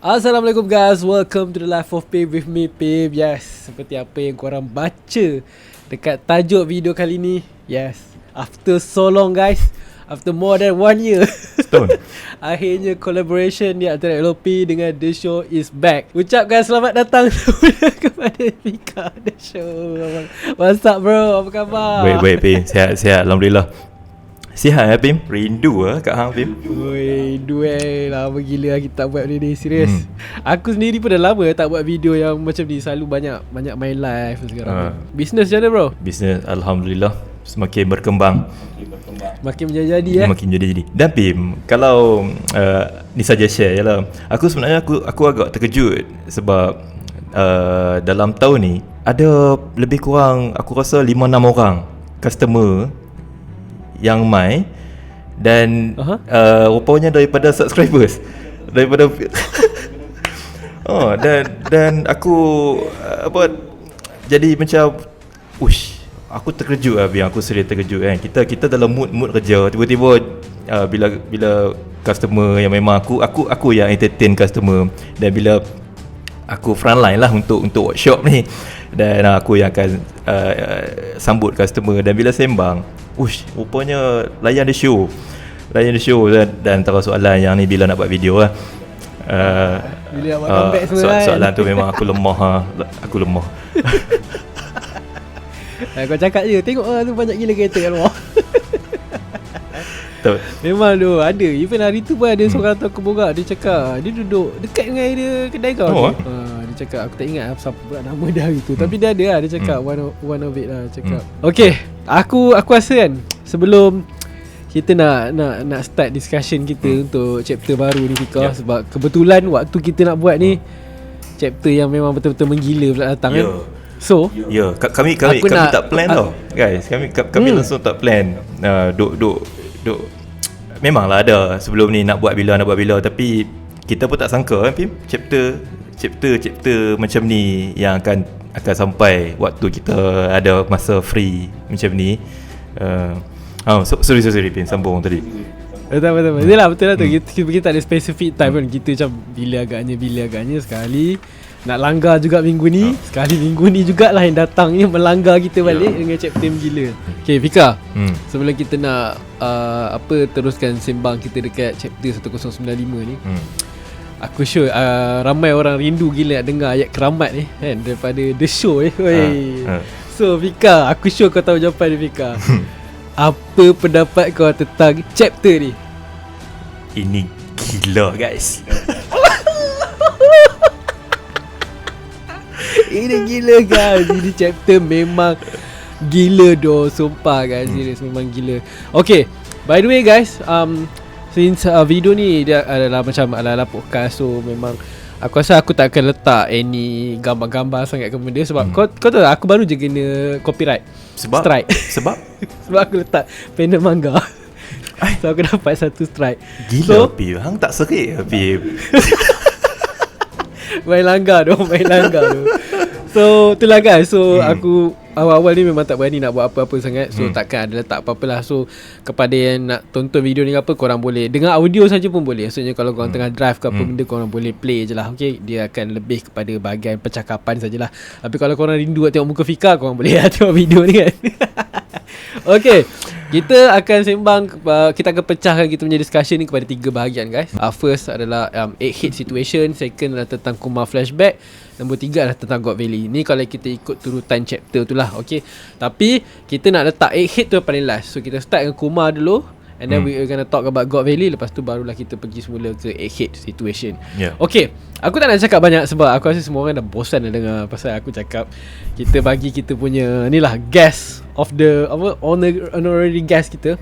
Assalamualaikum guys, welcome to the life of Pim with me Pim. Yes, seperti apa yang korang baca dekat tajuk video kali ni. Yes, after so long guys, after more than 1 year Stone. akhirnya collaboration di antara LOP dengan The Show is back. Ucapkan selamat datang kepada Fika The Show. What's up bro, apa khabar? Baik Pim, sihat Alhamdulillah. Sihat ya Pim, rindu kat hang Pim. Oi, lama gila kita tak buat benda ni, serius. Aku sendiri pun dah lama tak buat video yang macam ni, selalu banyak main live sekarang. Business macam mana bro? Bisnes Alhamdulillah semakin berkembang, makin menjadi makin jadi. Dan Pim, kalau ni saja share je lah. Aku sebenarnya aku agak terkejut sebab dalam tahun ni ada lebih kurang aku rasa 5-6 orang customer yang mai dan rupanya daripada subscribers, daripada dan aku jadi macam aku terkejut lah, aku serius terkejut kan. Kita dalam mood kerja, tiba-tiba bila customer yang memang aku yang entertain customer, dan bila aku frontline lah untuk workshop ni, dan aku yang akan sambut customer, dan bila sembang rupanya layan the show dan antara soalan yang ni bila nak buat video lah. Bila nak buat comeback semua soalan tu memang aku lemah aku lemah. Kau cakap je, tengok tu banyak gila kereta kat luar. Memang tu ada. Even hari tu pun ada seorang tu aku borak, dia cakap dia duduk dekat dengan area kedai kau. Dia cakap, aku tak ingat siapa pula nama dia hari tu, tapi dia ada lah, dia cakap one of it lah, cakap. Okay, aku rasa kan sebelum kita nak start discussion kita untuk chapter baru ni Fika, sebab kebetulan waktu kita nak buat ni chapter yang memang betul-betul menggila pula datang kan. So kami tak plan tau guys. Kami langsung tak plan. Duk memanglah ada sebelum ni nak buat bila, tapi kita pun tak sangka kan Pim, chapter macam ni yang akan sampai waktu kita ada masa free macam ni. Sorry Pim, sambung tadi. Betul. Yalah, betul lah tu. Kita tak ada specific time kan. Kita macam bila agaknya sekali nak langgar juga minggu ni. Sekali minggu ni jugalah yang datang ni melanggar kita balik dengan chapter gila. Okay Fika, sebelum kita nak teruskan sembang kita dekat chapter 1095 ni, aku sure ramai orang rindu gila nak dengar ayat keramat ni kan, daripada The Show ni. So Fika, aku sure kau tahu jawapan ni Fika. Apa pendapat kau tentang chapter ni? Ini gila guys. Ini gila guys. Ini chapter memang gila doh, sumpah guys. Serius memang gila. Okay, by the way guys, since video ni dia adalah macam ala-ala podcast, so memang aku rasa aku tak akan letak any gambar-gambar sangat ke benda, sebab kau tahu tak, aku baru je kena copyright strike. Sebab aku letak panel manga. So aku dapat satu strike. Gila Pim, hang tak serik Pim. Main langgar tu. So itulah guys. So aku awal-awal ni memang tak berani nak buat apa-apa sangat. So takkan ada letak apa-apalah. So kepada yang nak tonton video ni apa, korang boleh dengar audio saja pun boleh. Maksudnya kalau korang tengah drive ke apa benda, korang boleh play je lah. Okay, dia akan lebih kepada bahagian percakapan sajalah. Tapi kalau korang rindu nak tengok muka Fika, korang boleh tengok video ni kan. Okay, kita akan sembang, kita akan pecahkan kita punya discussion ni kepada 3 bahagian guys. First adalah 8 hit situation. Second adalah tentang Kumar flashback. Nombor 3 adalah tentang God Valley. Ni kalau kita ikut turutan chapter tu lah. Okay, tapi kita nak letak 8 hit tu paling last. So kita start dengan Kumar dulu, and then we are gonna talk about God Valley. Lepas tu barulah kita pergi semula ke 8 hit situation. Okay, aku tak nak cakap banyak sebab aku rasa semua orang dah bosan dah dengar pasal aku cakap. Kita bagi kita punya ni lah guest of the honorary guest kita,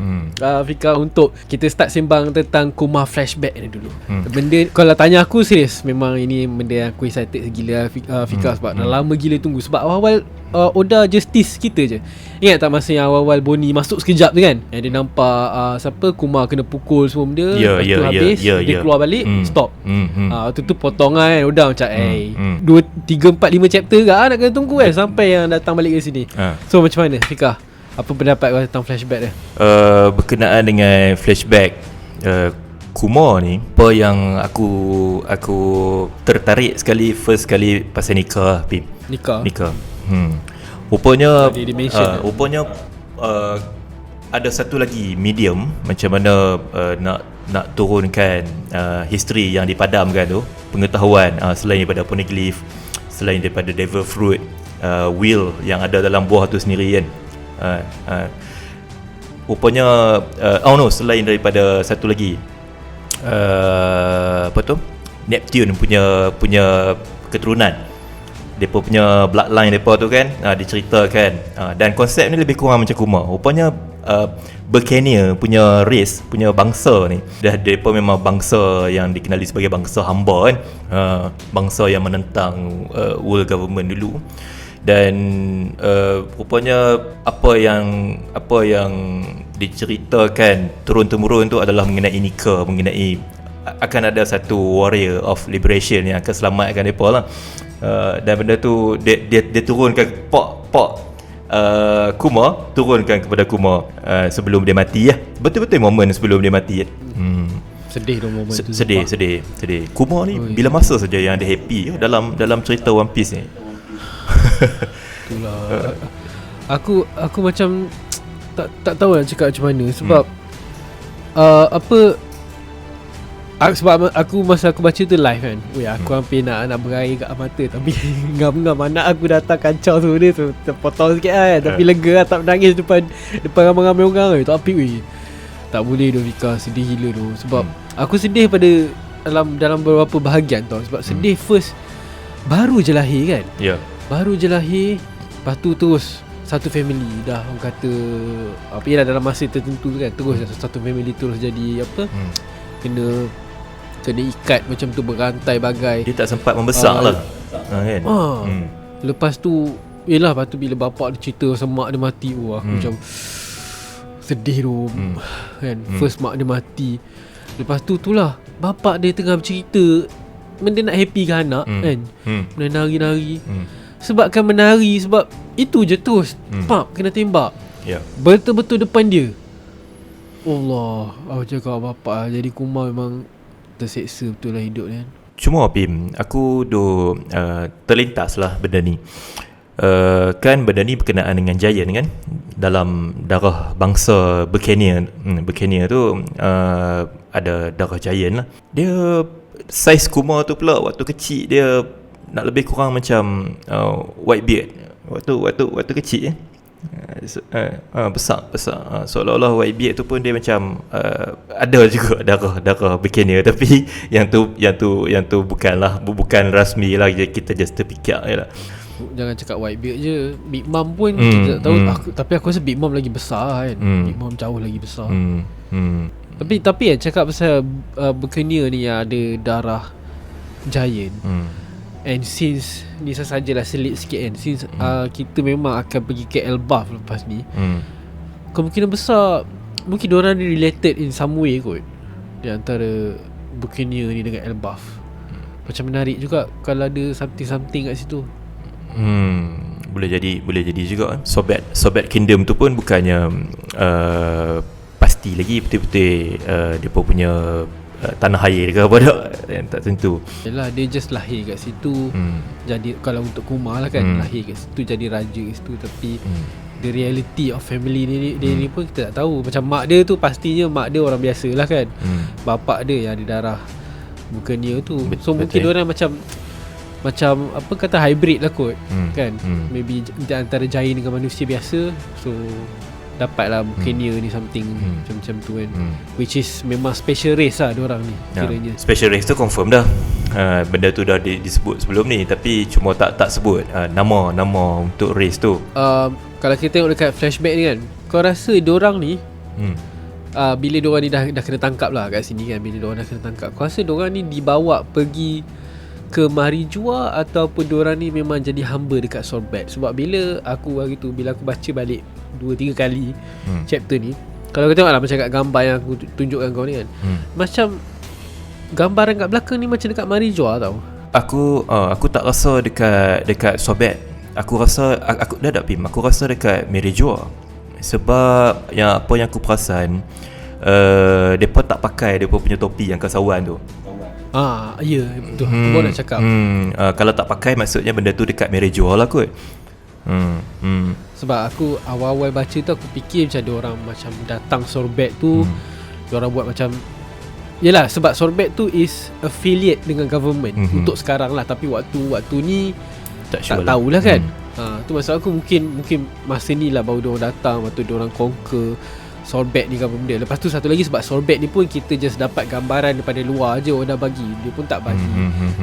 Fika, untuk kita start sembang tentang Kumar flashback ni dulu. Benda kalau tanya aku serius, memang ini benda yang aku excited segila Fika, sebab dah lama gila tunggu. Sebab awal-awal Oda Justice kita je. Ingat tak masa yang awal-awal Bonnie masuk sekejap tu kan, yang dia nampak Kumar kena pukul semua benda. Lepas tu habis dia keluar balik, stop. Waktu tu potongan kan, Oda macam 2, 3, 4, 5 chapter ke nak kena tunggu kan sampai yang datang balik ke sini. So macam mana Fika, apa pendapat kau tentang flashback dia? Berkenaan dengan flashback Kumar ni, apa yang aku tertarik first kali pasal nikah, Pim. Nikah. Rupanya ada satu lagi medium macam mana nak turunkan history yang dipadamkan tu, pengetahuan selain daripada poneglyph, selain daripada devil fruit, will yang ada dalam buah tu sendiri kan. Rupanya selain daripada satu lagi, apa tu, Neptune punya keturunan, depa punya bloodline depa tu kan, diceritakan, dan konsep ni lebih kurang macam Kumar. Rupanya Berkenia punya race, punya bangsa ni, depa memang bangsa yang dikenali sebagai bangsa hamba kan, bangsa yang menentang world government dulu. Dan rupanya apa yang diceritakan turun-temurun tu adalah mengenai Nika, mengenai akan ada satu warrior of liberation yang akan selamatkan mereka lah. Dan benda tu dia turunkan Kumar, turunkan kepada Kumar sebelum dia mati ya. Betul-betul momen sebelum dia mati ya. Sedih tu momen tu. Sedih. Kumar ni bila masa saja yang dia happy dalam cerita One Piece ni. Itulah. Aku macam tak tahu nak cakap macam mana sebab sebab aku masa aku baca tu live kan. Aku hampir nak berair kat mata, tapi ngam-ngam anak aku datang kacau tu, dia tu terpotong sikit kan. Tapi lega lah, tak menangis depan ramai-ramai orang kan. Tapi tak boleh tu Vika, sedih gila tu. Sebab aku sedih pada dalam beberapa bahagian tau. Sebab sedih first baru je lahir kan. Baru je lahir, lepas tu terus satu family dah orang kata apa, ialah dalam masa tertentu kan, terus satu family terus jadi apa, kena ikat macam tu, berantai bagai. Dia tak sempat membesar lah kan. Lepas tu yelah, lepas tu bila bapak dia cerita pasal mak dia mati, aku macam sedih tu kan. First mak dia mati, lepas tu itulah bapak dia tengah bercerita, dia nak happy kan anak kan, menari-nari. Sebabkan menari, sebab itu je terus kena tembak. Betul-betul depan dia. Allah, aku cakap bapak jadi Kumar memang terseksa betul lah hidup kan. Cuma Pim, aku terlintas lah benda ni. Kan benda ni berkenaan dengan giant kan, dalam darah bangsa Berkenia. Berkenia tu ada darah giant lah. Dia saiz Kumar tu pula waktu kecil dia nak lebih kurang macam Whitebeard waktu kecil besar seolah-olah Whitebeard tu pun dia macam ada juga darah Berkenia, tapi yang tu bukan rasmi lah, kita just terfikir je lah. Jangan cakap Whitebeard je, Big Mom pun kita tak tahu. Tapi aku rasa Big Mom lagi besar kan. Big Mom jauh lagi besar. Tapi cakap pasal Berkenia ni yang ada darah giant. And since ni sajalah selit sikit kan, since kita memang akan pergi ke Elbaf lepas ni, kemungkinan besar mungkin diorang ni related in some way kot, di antara Berkenia ni dengan Elbaf. Macam menarik juga kalau ada something kat situ. Boleh jadi juga. Sobat Kingdom tu pun bukannya pasti lagi betul-betul depa punya tanah air ke apa tak, yang tak tentu. Yalah, dia just lahir kat situ. Jadi kalau untuk Kumar lah kan, lahir kat situ jadi raja kat situ. Tapi the reality of family ni pun kita tak tahu. Macam mak dia tu pastinya mak dia orang biasa lah kan. Bapak dia yang ada darah Berkenia tu. So mungkin orang macam apa kata hybrid lah kot kan. Maybe antara giant dengan manusia biasa. So dapatlah Berkenia ni something macam tu kan. Which is memang special race lah diorang ni kiranya. Special race tu confirm dah. Benda tu dah disebut sebelum ni, tapi cuma tak sebut nama untuk race tu. Kalau kita tengok dekat flashback ni kan, kau rasa diorang ni bila diorang ni dah kena tangkap lah kat sini kan, bila diorang dah kena tangkap, kau rasa diorang ni dibawa pergi ke Marijua ataupun diorang ni memang jadi hamba dekat Sorbet? Sebab bila aku baca balik 2-3 kali chapter ni, kalau kau tengok lah macam kat gambar yang aku tunjukkan kau ni kan, macam gambaran kat belakang ni macam dekat Marijua tau. Aku tak rasa dekat Sorbet. Aku rasa aku dah Pim, aku rasa dekat Marijua. Sebab yang aku perasan, Mereka tak pakai mereka punya topi yang kasawan tu. Ya betul. Baru nak cakap. Kalau tak pakai maksudnya benda tu dekat manager lah kot. Sebab aku awal-awal baca tu aku fikir macam diorang macam datang Sorbet tu, diorang buat macam, yelah sebab Sorbet tu is affiliate dengan government untuk sekarang lah. Tapi waktu ni tak tahulah kan. Tu maksud aku mungkin masa ni lah baru diorang datang, waktu diorang conquer Sorbet ni kan benda. Lepas tu satu lagi sebab Sorbet ni pun kita just dapat gambaran daripada luar je orang dah bagi. Dia pun tak bagi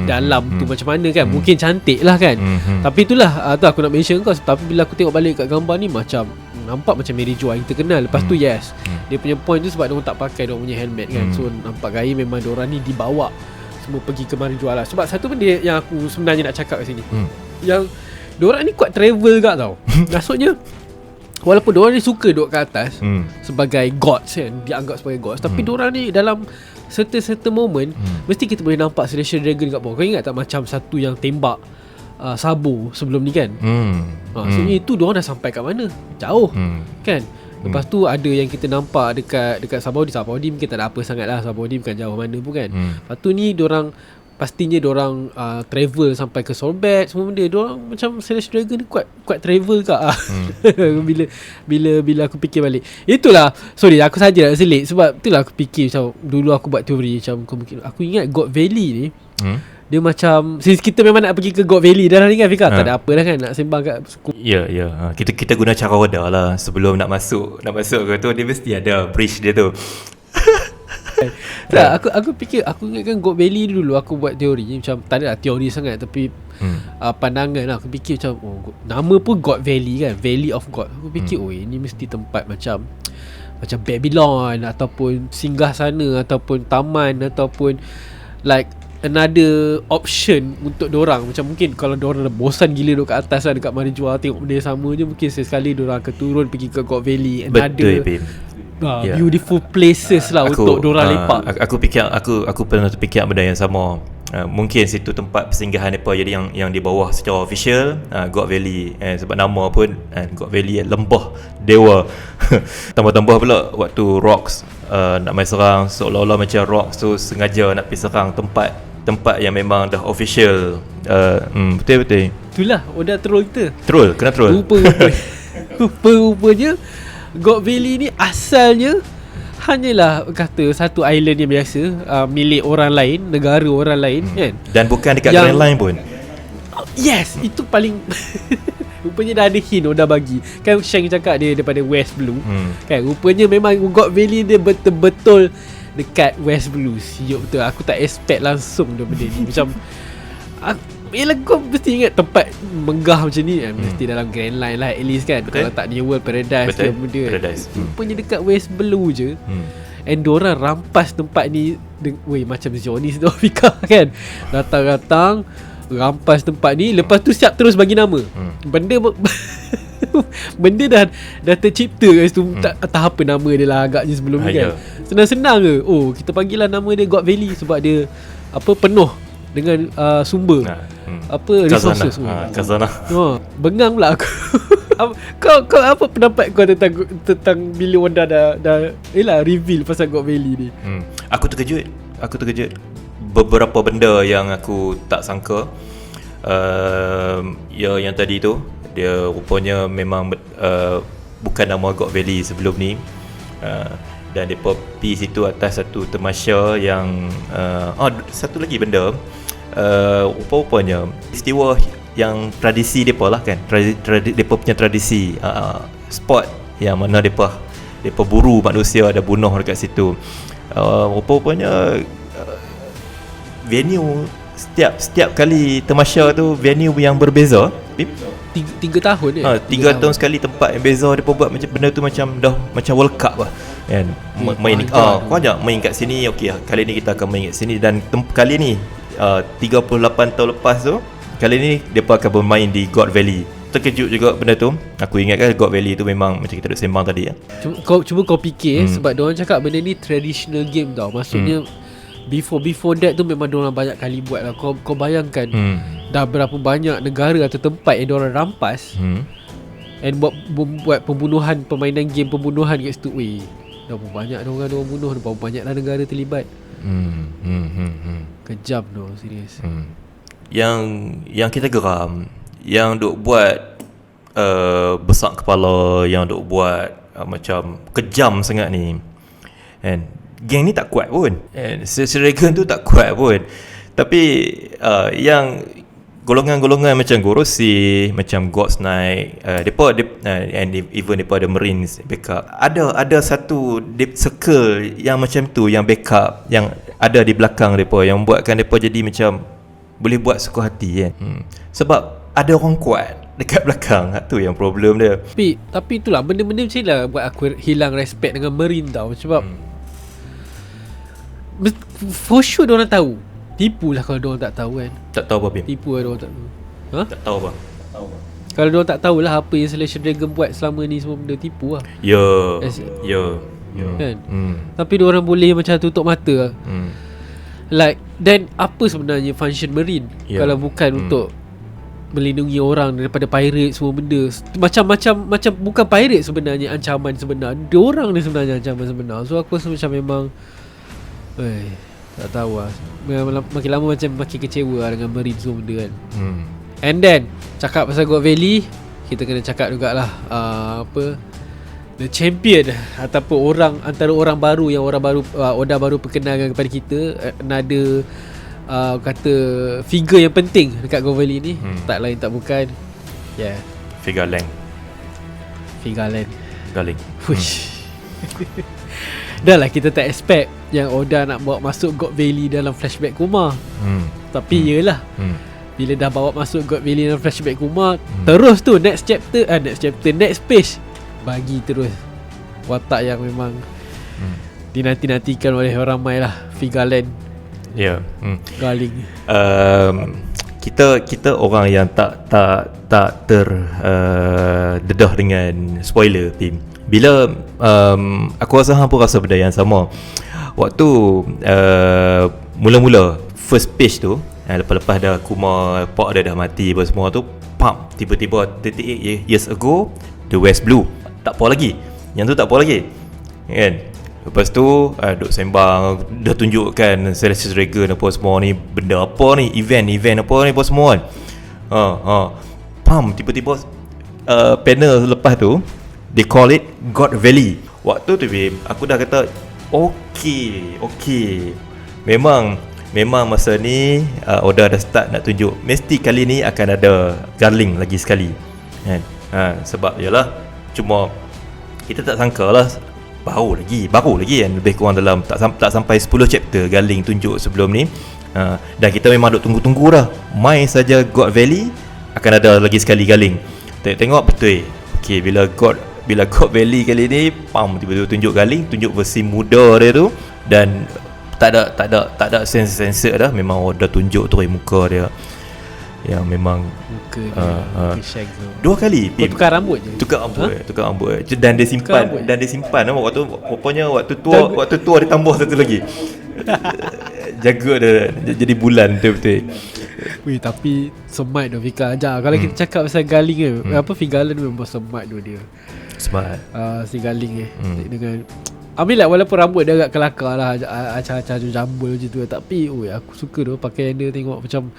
dalam tu macam mana kan. Mungkin cantik lah kan. Tapi itulah tu aku nak mention kau. Tapi bila aku tengok balik kat gambar ni macam nampak macam Mary Jo yang kita kenal. Lepas tu yes, dia punya point tu sebab diorang tak pakai diorang punya helmet kan. So nampak gaya memang diorang ni dibawa semua pergi ke mari jual lah. Sebab satu benda yang aku sebenarnya nak cakap kat sini, yang diorang ni kuat travel kat tau. Maksudnya walaupun diorang ni suka duduk kat atas sebagai gods kan, dianggap sebagai gods, tapi diorang ni dalam certain moment mesti kita boleh nampak Celestial Dragon kat bawah. Kau ingat tak macam satu yang tembak Sabo sebelum ni kan? Maksudnya itu diorang dah sampai kat mana? Jauh kan? Lepas tu ada yang kita nampak dekat Sabaudi mungkin tak ada apa sangat lah. Sabaudi bukan jauh mana pun kan. Lepas tu ni diorang pastinya diorang travel sampai ke Sorbet semua benda. Diorang macam Celestial Dragon ni kuat travel kak. Bila aku fikir balik, itulah, sorry aku saja nak selit. Sebab itulah aku fikir macam dulu aku buat teori macam aku ingat God Valley ni dia macam, since kita memang nak pergi ke God Valley dah ni kan Fika, tak ada apa dah kan nak sembang kat suku. Ya. Kita guna cara roda lah sebelum nak masuk ke tu. Dia mesti ada bridge dia tu. Tak, aku fikir, aku ingatkan God Valley dulu aku buat teori macam, tak ada lah teori sangat tapi pandangan lah. Aku fikir macam nama pun God Valley kan, Valley of God. Aku fikir ini mesti tempat macam Babylon ataupun singgah sana ataupun taman ataupun like another option untuk dorang. Macam mungkin kalau dorang dah bosan gila duduk kat atas lah, dekat mari jual tengok benda sama je, mungkin sekali dorang akan turun pergi ke God Valley. Betul, babe. Beautiful places lah untuk dorang lepak. Aku pernah terfikir benda yang sama. Mungkin situ tempat persinggahan mereka jadi yang di bawah secara official God Valley, sebab nama pun God Valley, lembah dewa. Tambah-tambah pula waktu Rocks nak main serang, seolah-olah macam Rocks tu sengaja nak pergi serang tempat yang memang dah official. Betul. Itulah udah troll kita. Kena troll. Rupanya God Valley ni asalnya hanyalah kata satu island yang biasa, milik orang lain, negara orang lain kan. Dan bukan dekat Grand Line pun. Yes, itu paling rupanya dah ada hint dah bagi. Kan Shang cakap dia daripada West Blue. Kan rupanya memang God Valley dia betul-betul dekat West Blue. Siap betul. Aku tak expect langsung dia benda ni. Macam yelah, kau mesti ingat tempat menggah macam ni mesti dalam Grand Line lah at least kan. Betul? Kalau tak New World Paradise ke benda. Rupanya dekat West Blue je. And diorang rampas tempat ni macam Zionis tu Fika kan. Datang-datang rampas tempat ni, lepas tu siap terus bagi nama. Benda dah tercipta kat situ. Tak apa nama dia lah agaknya sebelum ni kan. Senang-senang ke. Kita panggil lah nama dia God Valley sebab dia penuh dengan sumber resources semua. Kazana. Bengang pula aku. Kau apa pendapat kau tentang bila orang dah reveal pasal God Valley ni? Aku terkejut. Beberapa benda yang aku tak sangka. Yang tadi tu dia rupanya memang bukan nama God Valley sebelum ni. Dan mereka pergi situ atas satu temasya yang satu lagi benda, rupa-rupanya istiwa yang tradisi mereka lah kan, mereka punya tradisi, spot yang mana mereka buru manusia ada bunuh dekat situ. Rupa-rupanya venue setiap kali temasya tu venue yang berbeza. 3 tahun je. 3 tahun sekali tempat yang beza. Dia buat macam benda tu macam World Cup lah kan. Main kau ajak main kat sini, okey kali ni kita akan main kat sini. Dan kali ni 38 tahun lepas tu, kali ni depa akan bermain di God Valley. Terkejut juga benda tu. Aku ingat kan God Valley tu memang macam kita duk sembang tadi ya. Cuba kau fikir sebab diorang cakap benda ni traditional game tau. Maksudnya before that tu memang diorang banyak kali buat lah. Kau bayangkan dah berapa banyak negara atau tempat yang diorang rampas and buat pembunuhan, permainan game pembunuhan kat situ. Dah berapa banyak orang bunuh, dah berapa banyak lah negara terlibat. Kejam tu, serius. Yang kita geram, yang duk buat besar kepala, yang duk buat macam kejam sangat ni, and geng ni tak kuat pun, and Seragan tu tak kuat pun. Tapi yang golongan-golongan macam Gorosi, macam God's Knight, depa and even depa ada Marines backup. Ada satu circle yang macam tu, yang backup, yang ada di belakang depa, yang buatkan depa jadi macam boleh buat suka hati kan. Sebab ada orang kuat dekat belakang. Tu yang problem dia. Tapi itulah benda-benda macam ni lah buat aku hilang respect dengan Marine tau. Sebab for sure diorang tahu. Tipu lah kalau diorang tak tahu kan. Tak tahu apa Bim? Tipu lah diorang tak tahu. Tak tahu apa? Kalau diorang tak tahulah apa yang Celestial Dragon buat selama ni, semua benda tipu lah. Ya. Kan? Tapi diorang boleh macam tutup mata lah. Like, then apa sebenarnya function Marine kalau bukan untuk melindungi orang daripada pirate, semua benda. Macam bukan pirate sebenarnya ancaman sebenar. Diorang ni sebenarnya ancaman sebenar. So aku rasa macam memang tak tahu lah. Makin lama macam makin kecewa lah dengan Marine semua benda kan. And then cakap pasal God Valley, kita kena cakap jugalah the champion ataupun orang antara orang baru yang Oda baru perkenalkan kepada kita, another kata figure yang penting dekat God Valley ni. Tak lain tak bukan Figalang. Push. Dah lah kita tak expect yang Oda nak bawa masuk God Valley dalam flashback Kuma. Tapi yelah, bila dah bawa masuk God Valley dalam flashback Kuma, terus tu next page bagi terus watak yang memang dinanti-nantikan oleh orang ramai lah, Figaland. Galing. Kita orang yang tak terdedah dengan spoiler Tim. Bila aku rasa hang pun rasa benda yang sama. Waktu mula-mula first page tu, lepas dah Kuma, Pak dia dah mati apa semua tu, tiba-tiba 38 years ago, the West Blue. Tak apa lagi. Yang tu tak apa lagi kan. Lepas tu duk sembang, dah tunjukkan Celestial Dragon apa semua ni, benda apa ni, event apa ni apa semua kan. Tiba-tiba panel lepas tu they call it God Valley. Waktu tu aku dah kata Okay Memang masa ni Oda dah start nak tunjuk mesti kali ni akan ada Garling lagi sekali kan. Sebab yalah, cuma kita tak sangka lah baru lagi kan, lebih kurang dalam tak sampai 10 chapter Garling tunjuk sebelum ni. Dan kita memang duk tunggu-tunggu dah, main saja God Valley akan ada lagi sekali Garling. Tengok betul. Okay, bila God Valley kali ni tiba-tiba tunjuk Garling, tunjuk versi muda dia tu, dan tak ada sensor dah, memang dah tunjuk tu muka dia yang memang muka dia dua kali tukar rambut je. Tukar rambut dan dia simpan waktu tua dia tambah satu lagi. Jaga dia jadi bulan betul. Weh, tapi smart tu Fika ajar. Kalau kita cakap pasal Garling ke, Figaland memang smart tu dia. Smart. Si Garling dengan walaupun rambut dia agak kelakar lah, acah-acah jambul macam tu, tapi aku suka tu pakaian dia. Tengok macam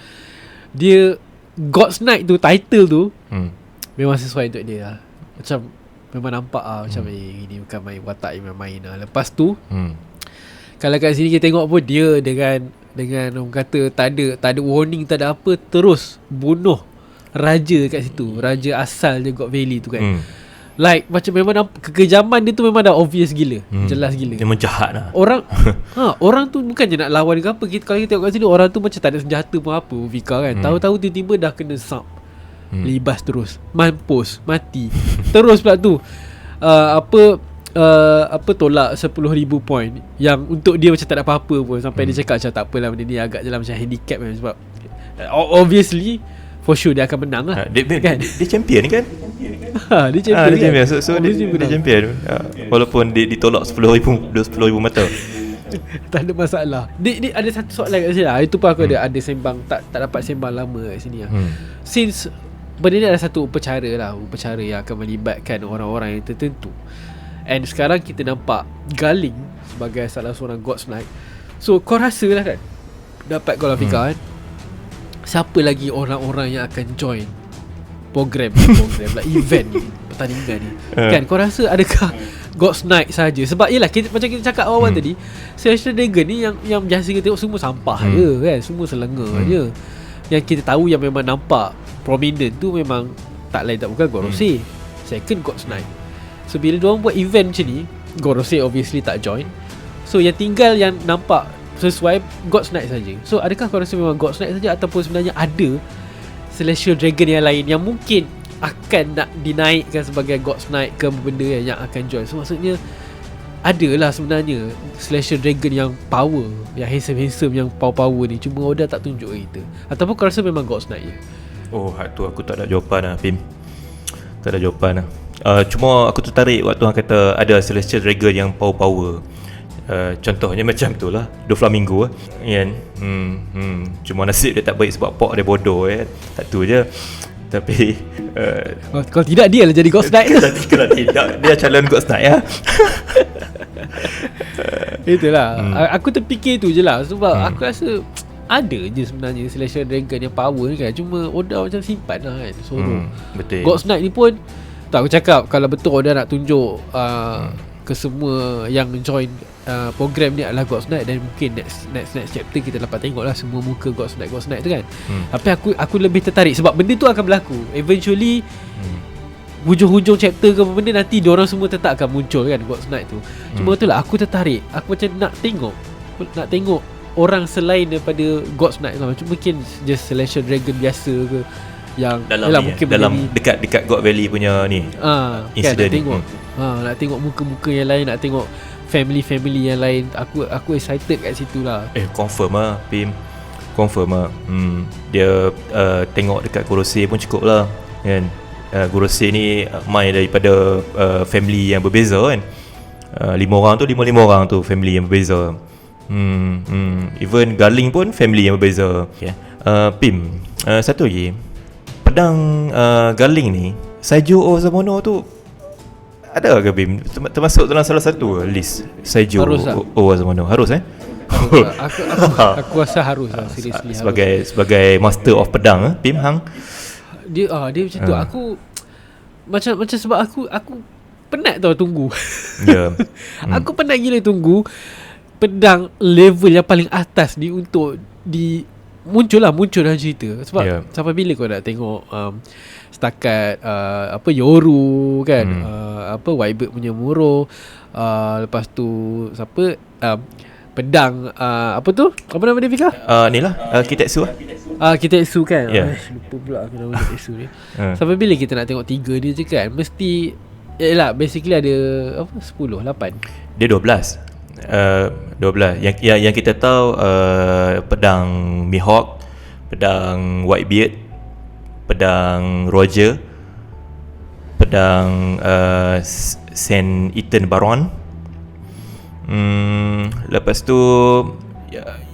dia God's Knight tu, title tu memang sesuai untuk dia lah. Macam memang nampak macam ini bukan main watak yang main lah. Lepas tu kalau kat sini kita tengok pun dia dengan orang kata tak ada warning, tak ada apa, terus bunuh raja kat situ, raja asal je God Valley tu kan. Like macam memang kekejaman dia tu memang dah obvious gila, jelas gila. Memang jahat lah. Orang tu bukannya nak lawan ke apa. Kalau kita tengok kat sini, orang tu macam tak ada senjata pun apa, Vika kan. Tahu-tahu tiba-tiba dah kena sap, libas terus, mampus, mati. Terus pula tu tolak 10,000 point yang untuk dia macam tak ada apa-apa pun, sampai dia cakap macam tak apalah, benda ni agak jalan macam handicap kan. Sebab obviously for sure dia akan menang lah. Dia champion kan? Dia champion. So dia champion. Walaupun dia ditolak 10,000 mata. Tak ada masalah. Dia ada satu soalan kat sini lah. Itu pun aku ada sembang, tak dapat sembang lama kat sini lah. Since benda ni ada satu upacara yang akan melibatkan orang-orang yang tertentu, And sekarang kita nampak Galing sebagai salah seorang God's Knight. So kau rasa lah kan, dapat kau Lafika kan, siapa lagi orang-orang yang akan join program lah, event ni, pertandingan ni kan? Kau rasa adakah God's Knight saja? Sebab yelah macam kita cakap awal tadi, Celestial Dragon ni yang biasa kita tengok semua sampah je kan, semua selenga je. Yang kita tahu yang memang nampak prominent tu memang tak lain tak bukan Gorosei, second God's Knight. So bila diorang buat event macam ni, Gorosei obviously tak join. So yang tinggal yang nampak sesuai God's Knight saja. So adakah kau rasa memang God's Knight saja, ataupun sebenarnya ada Celestial Dragon yang lain yang mungkin akan nak dinaikkan sebagai God's Knight ke benda yang akan join? So maksudnya adalah sebenarnya Celestial Dragon yang power, yang handsome-handsome, yang power-power ni, cuma Oda tak tunjuk kita. Ataupun kau rasa memang God's Knight je? Oh, tu aku tak ada jawapan lah, Pim. Tak ada jawapan lah. Cuma aku tertarik waktu orang kata ada Celestial Dragon yang power-power. Contohnya macam tu lah Doflamingo kan. Cuma nasib dia tak baik sebab Pok dia bodoh kan. Tak tu je. Tapi kalau tidak dia lah jadi God's Knight. Kalau tidak dia calon God's Knight lah. Itulah. Aku terfikir tu je lah. Sebab aku rasa ada je sebenarnya Celestial Dragon yang power ni kan. Cuma Oda macam simpan lah kan, suruh. Betul. God's Knight ni pun tak, aku cakap kalau betul Oda nak tunjuk ke semua yang join program ni adalah God's Knight, dan mungkin next chapter kita dapat tengok lah semua muka God's Knight tu kan. Tapi aku lebih tertarik sebab benda tu akan berlaku eventually. Hujung-hujung chapter ke apa benda, nanti diorang semua tetap akan muncul kan, God's Knight tu. Cuma itulah aku tertarik. Aku macam nak tengok orang selain daripada God's Knight lah. Macam mungkin just Celestial Dragon biasa ke, yang dalam dekat God Valley punya ni kan, nak incident tengok nak tengok muka-muka yang lain, nak tengok family yang lain. Aku excited kat situ lah. Confirm lah Pim, confirm lah. Dia tengok dekat Gorosei pun cukup lah kan. Gorosei ni main daripada family yang berbeza kan. 5 orang tu 5 orang tu family yang berbeza. Even Galing pun family yang berbeza. Pim, satu lagi, pedang Galing ni Saijo Ozamono tu ada ke Bim? Termasuk dalam salah satu list Saijo Ozamono? Harus aku rasa harus lah, seriously. Sebagai master of pedang Bim hang. Dia macam tu. Aku macam sebab aku penat tau tunggu. Aku penat gila tunggu pedang level yang paling atas ni untuk muncul dalam cerita. Sebab sampai bila kau nak tengok setakat Yoru kan, Whitebird punya Muro, lepas tu siapa pedang apa nama dia Fika? Ni lah Kitetsu lah. Kitetsu kan. Lupa pula aku nama Kitetsu ni. Sampai bila kita nak tengok 3 dia je kan? Mesti basically ada 10, 8. Dia 12. 12 yang kita tahu, pedang Mihawk, pedang Whitebeard, pedang Roger, pedang Saint Ethan Baron. Lepas tu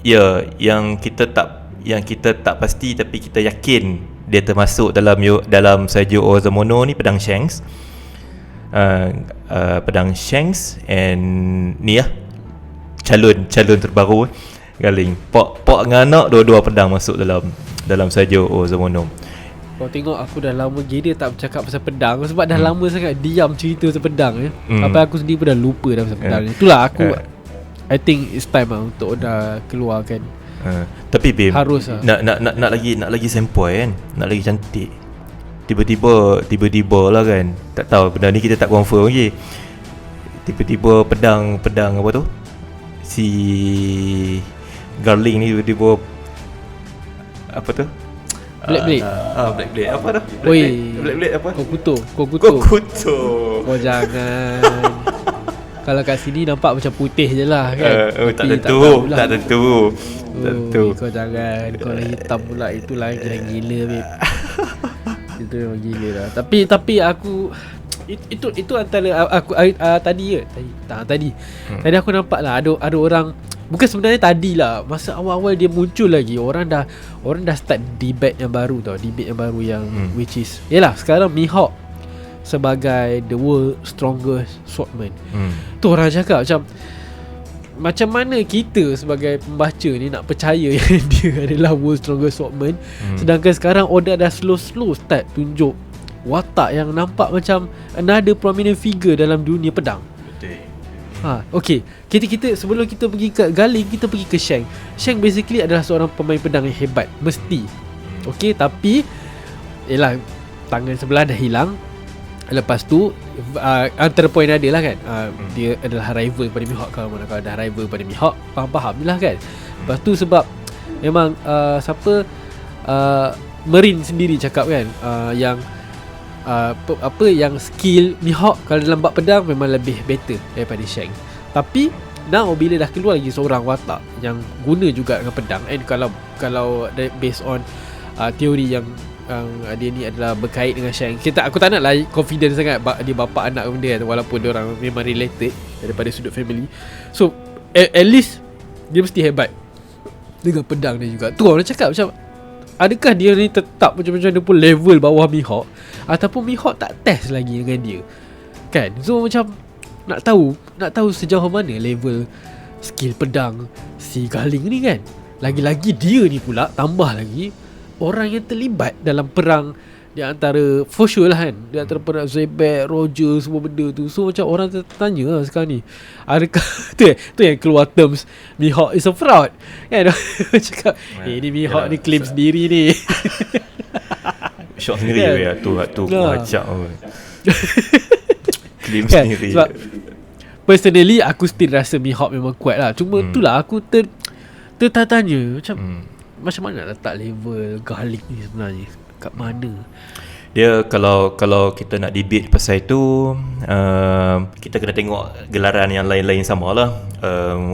yang kita tak pasti tapi kita yakin dia termasuk dalam Saijo Ozamono ni pedang Shanks. Pedang Shanks and ni lah calon terbaru Galing. Pok dengan anak dua-dua pedang masuk dalam Saijo Ozamono. Kau tengok aku dah lama gila tak bercakap pasal pedang sebab dah lama sangat diam cerita pasal pedang Sampai aku sendiri pun dah lupa dah pasal pedang. Itulah aku I think it's time lah untuk dah keluarkan. Tapi Bim, harus lah. Nak lagi sempoi kan, nak lagi cantik. Tiba-tiba lah kan, tak tahu benda ni kita tak confirm lagi. Tiba-tiba pedang apa tu, si Galing ni tiba-tiba apa tu, Black Blade. Black Blade apa tu? Black Blade apa? Kau kutu. Kau jangan. Kalau kat sini nampak macam putih je lah kan. Tak tentu. Kau jangan. Kau lah hitam pula. Itulah yang gila babe. Itu memang gila lah. Tapi aku itu antara aku tadi aku nampak lah ada orang, bukan sebenarnya tadi lah, masa awal-awal dia muncul lagi, orang dah start debate yang baru tau, yang which is yalah sekarang Mihawk sebagai the world strongest swordsman. Tu orang cakap macam mana kita sebagai pembaca ni nak percaya yang dia adalah world strongest swordsman, sedangkan sekarang Oda dah slow start tunjuk watak yang nampak macam another prominent figure dalam dunia pedang. Betul. Okay, kita sebelum kita pergi ke Galing, kita pergi ke Shang. Shang basically adalah seorang pemain pedang yang hebat, mesti. Okay, tapi yelah, tangan sebelah dah hilang. Lepas tu antara poin ada lah kan, dia adalah rival pada Mihawk. Kalau dah rival pada Mihawk, faham je lah kan. Lepas tu sebab memang Marine sendiri cakap kan, yang yang skill Mihawk kalau dalam bab pedang memang lebih better daripada Shang. Tapi now bila dah keluar lagi seorang watak yang guna juga dengan pedang, and kalau based on teori yang dia ni adalah berkait dengan Shang, aku tak nak lah confident sangat dia bapa anak benda kan, walaupun dia orang memang related daripada sudut family. So at least dia mesti hebat dengan pedang dia juga. Tu orang cakap macam, adakah dia ni tetap macam dia pun level bawah Mihawk, ataupun Mihawk tak test lagi dengan dia kan. So macam nak tahu sejauh mana level skill pedang si Galing ni kan. Lagi-lagi dia ni pula tambah lagi orang yang terlibat dalam perang di antara, for sure lah kan, di antara perang Zebek, Roger, semua benda tu. So macam orang tertanya lah sekarang ni, adakah tu yang keluar terms Mihawk is a fraud kan. Cakap ni Mihawk ni claim sendiri ni. Shock sendiri ya tu acak claim kan? sendiri. Sebab personally aku still rasa Mihawk memang kuat lah. Cuma itulah aku tertanya macam mana nak letak level Galing ni sebenarnya, kat mana dia. Kalau kita nak debate pasal itu, kita kena tengok gelaran yang lain-lain samalah,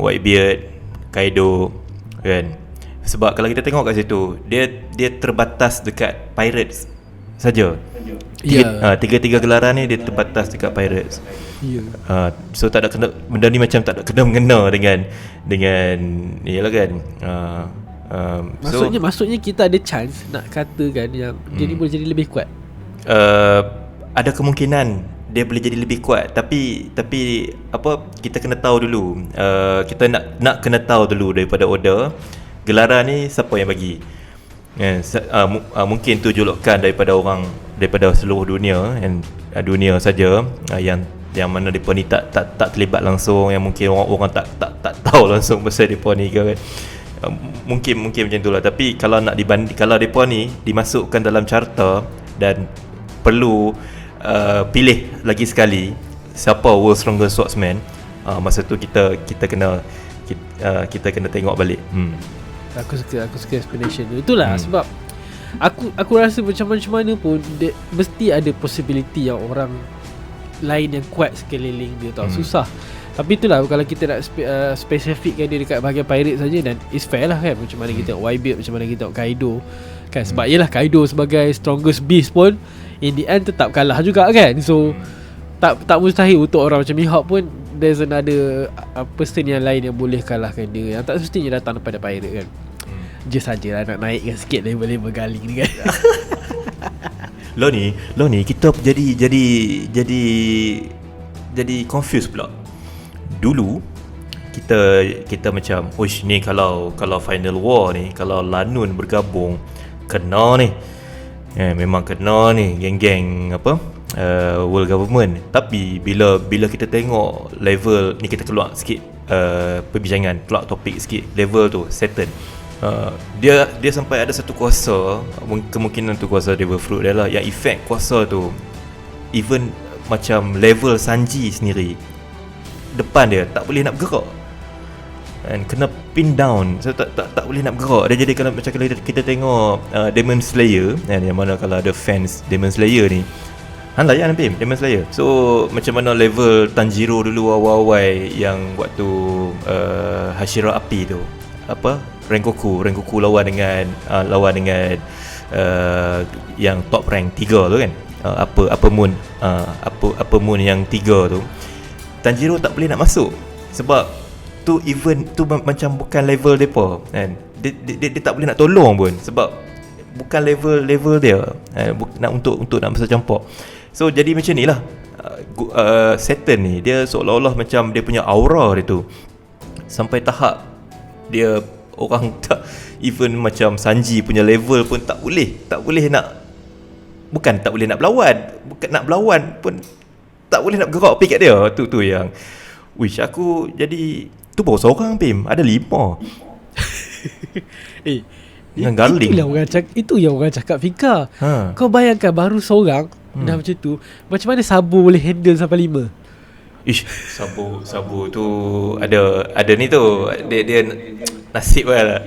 Whitebeard, Kaido kan. Sebab kalau kita tengok kat situ, dia terbatas dekat Pirates saja. Tiga gelaran ni dia terbatas dekat Pirates. So tak ada kena, benda ni macam tak ada kena mengena dengan iyalah kan. Maksudnya kita ada chance nak katakan yang dia ni boleh jadi lebih kuat. Ada kemungkinan dia boleh jadi lebih kuat, tapi apa, kita kena tahu dulu, kita nak kena tahu dulu daripada Oda, gelaran ni siapa yang bagi. Mungkin tu julukan daripada seluruh dunia, and dunia saja, yang mana depa ni tak terlibat langsung, yang mungkin orang tak tahu langsung pasal depa ni kan. Mungkin macam itulah. Tapi kalau nak kalau depa ni dimasukkan dalam carta dan perlu pilih lagi sekali siapa world strongest swordsman, masa tu kita kena tengok balik. Aku suka explanation tu. Itulah sebab aku rasa macam mana pun mesti ada possibility yang orang lain yang kuat sekeliling dia tau. Susah. Tapi itulah, kalau kita nak spesifikkan dia dekat bahagian pirate saja, dan it's fair lah kan. Macam mana kita tengok Whitebeard, macam mana kita tengok Kaido kan. Sebab yelah, Kaido sebagai strongest beast pun in the end tetap kalah juga kan. So tak mustahil untuk orang macam Mihawk pun there's another person yang lain yang boleh kalahkan dia, yang tak semestinya datang daripada pirate kan. Just sajalah nak naikkan sikit level Galing ni kan. Lo ni kita jadi confused pula. Dulu kita macam, "Uish, ni kalau final war ni, kalau Lanun bergabung, kena ni." Memang kena ni geng-geng world government. Tapi bila kita tengok level ni, kita keluar sikit perbincangan, keluar topik sikit, level tu Saturn. Dia sampai ada satu kuasa, kemungkinan tu kuasa Devil Fruit dia lah, yang efek kuasa tu even macam level Sanji sendiri, depan dia tak boleh nak bergerak and kena pin down. So tak boleh nak bergerak. Dia jadi kalau macam kalau kita tengok Demon Slayer yang mana kalau ada fans Demon Slayer ni, layan Nabi Demon Slayer. So macam mana level Tanjiro dulu awal-awal yang waktu Hashira Api tu, Rengoku lawan dengan yang top rank 3 tu kan, apa moon yang 3 tu, Tanjiro tak boleh nak masuk sebab tu event tu macam bukan level depa kan. Dia tak boleh nak tolong pun sebab bukan level dia, nak untuk nak masuk campur. So jadi macam ni lah, Saturn ni dia seolah-olah macam dia punya aura dia tu sampai tahap dia orang tak, even macam Sanji punya level pun tak boleh nak, bukan tak boleh nak berlawan pun tak boleh nak bergerak pergi kat dia. Tu yang wish aku jadi tu baru seorang Pim, ada 5. Dengan Garling. Itu yang orang cakap Fika. Kau bayangkan baru seorang dah macam tu, macam mana Sabu boleh handle sampai 5? Sabu tu ada ni tu, dia nasib lah.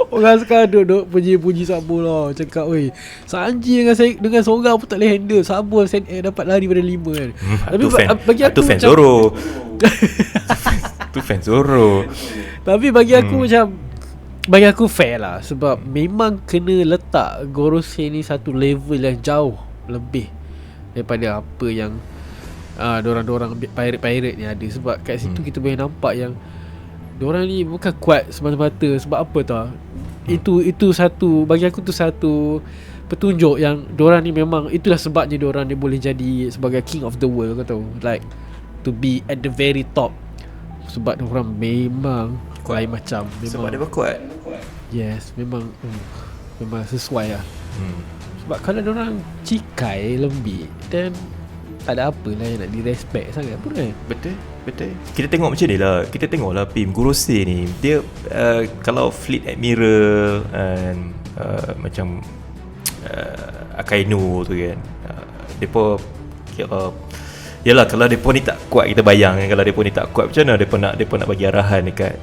Orang sekarang duduk puji Sabu lah, cakap oi Sanji dengan seorang pun tak boleh handle, Sabu dapat lari pada 5 kan. Tapi bagi aku fan Zoro. Tu fan Zoro. Tapi bagi aku macam, bagi aku fair lah, sebab memang kena letak Gorosei ni satu level yang jauh lebih daripada apa yang dorang pirate ni ada. Sebab kat situ kita boleh nampak yang diorang ni bukan kuat semata-mata sebab apa tau. Itu satu, bagi aku tu satu petunjuk yang diorang ni memang, itulah sebabnya diorang ni boleh jadi sebagai king of the world, kau tahu, like to be at the very top. Sebab diorang memang lain macam, memang, sebab dia berkuat. Yes, memang sesuai lah. Sebab kalau diorang cikai lembik, then tak ada apa lah yang nak direspect sangat pun kan. Betul. Kita tengok macam ni lah. Kita tengok lah Pim, Gorosei ni dia kalau Fleet Admiral and macam Akainu tu kan, depa kira yalah, kalau depa ni tak kuat, kita bayang kan, kalau depa ni tak kuat, macam mana depa nak bagi arahan dekat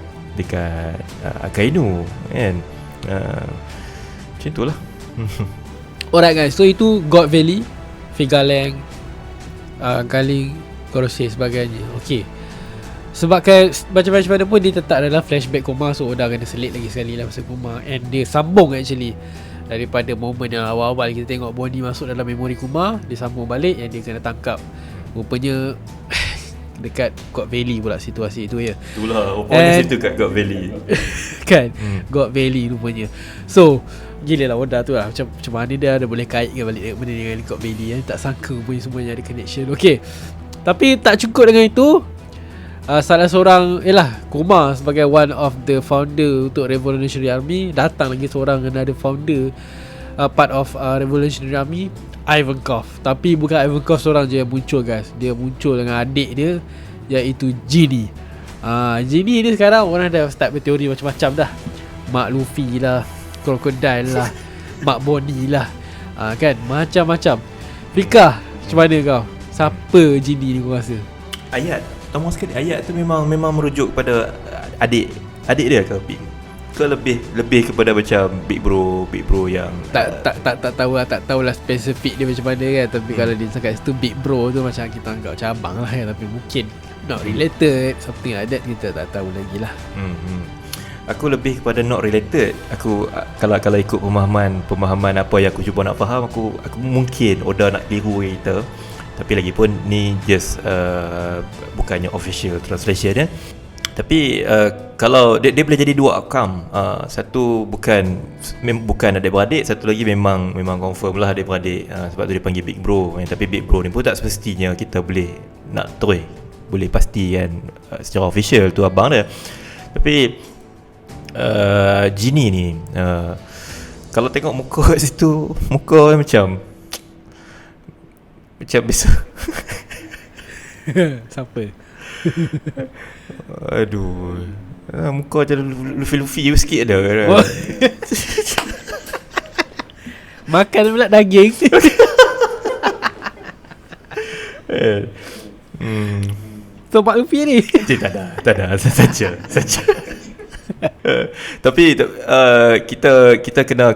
Akainu kan. Macam tu lah. Alright guys, so itu God Valley, Figalang, Garling, Gorosei sebagainya. Okay, sebab kan macam-macam mana pun dia tetap dalam flashback koma, so Oda kena selit lagi sekali lah masa koma. And dia sambung actually daripada momen yang awal-awal kita tengok Bonnie masuk dalam memori koma, dia sambung balik yang dia kena tangkap. Rupanya dekat God Valley pula situasi itu ya. Itulah rupanya situ kat God Valley. Kan God Valley rupanya. So gila lah Oda tu lah, macam mana dia ada boleh kaitkan balik benda dengan God Valley kan. Tak sangka pun semuanya ada connection. Okay, tapi tak cukup dengan itu. Salah seorang Koma sebagai one of the founder untuk Revolutionary Army, datang lagi seorang another founder, part of Revolutionary Army, Ivankov. Tapi bukan Ivankov seorang je yang muncul guys. Dia muncul dengan adik dia, iaitu Genie. Genie ni sekarang orang dah start berteori macam-macam dah. Mak Luffy lah, Crocodile lah, Mak Bonnie lah, kan macam-macam. Fika, macam mana kau? Siapa Genie ni kau rasa? Pertama sekali ayat tu memang merujuk kepada adik dia ke Big? Ke lebih kepada macam Big Bro yang tak tahulah spesifik dia macam mana kan. Tapi kalau dia cakap situ Big Bro tu macam kita anggap macam abang lah kan. Tapi mungkin not related, something like that, kita tak tahu lagi lah. Aku lebih kepada not related. Aku kalau ikut pemahaman apa yang aku cuba nak faham, aku mungkin Oda nak tiru kita. Tapi lagipun ni just bukannya official translation ya. Tapi kalau dia boleh jadi dua outcome. Satu bukan adik-beradik, satu lagi memang confirm lah adik-beradik. Sebab tu dia panggil Big Bro. Tapi Big Bro ni pun tak semestinya kita boleh nak terus boleh pastikan secara official tu abang dia. Tapi Genie ni kalau tengok muka kat situ, muka macam biasa. Siapa? Aduh, muka macam Luffy sikit ada. Makan pula daging. So Pak Luffy ni tak ada saja. Tapi kita kena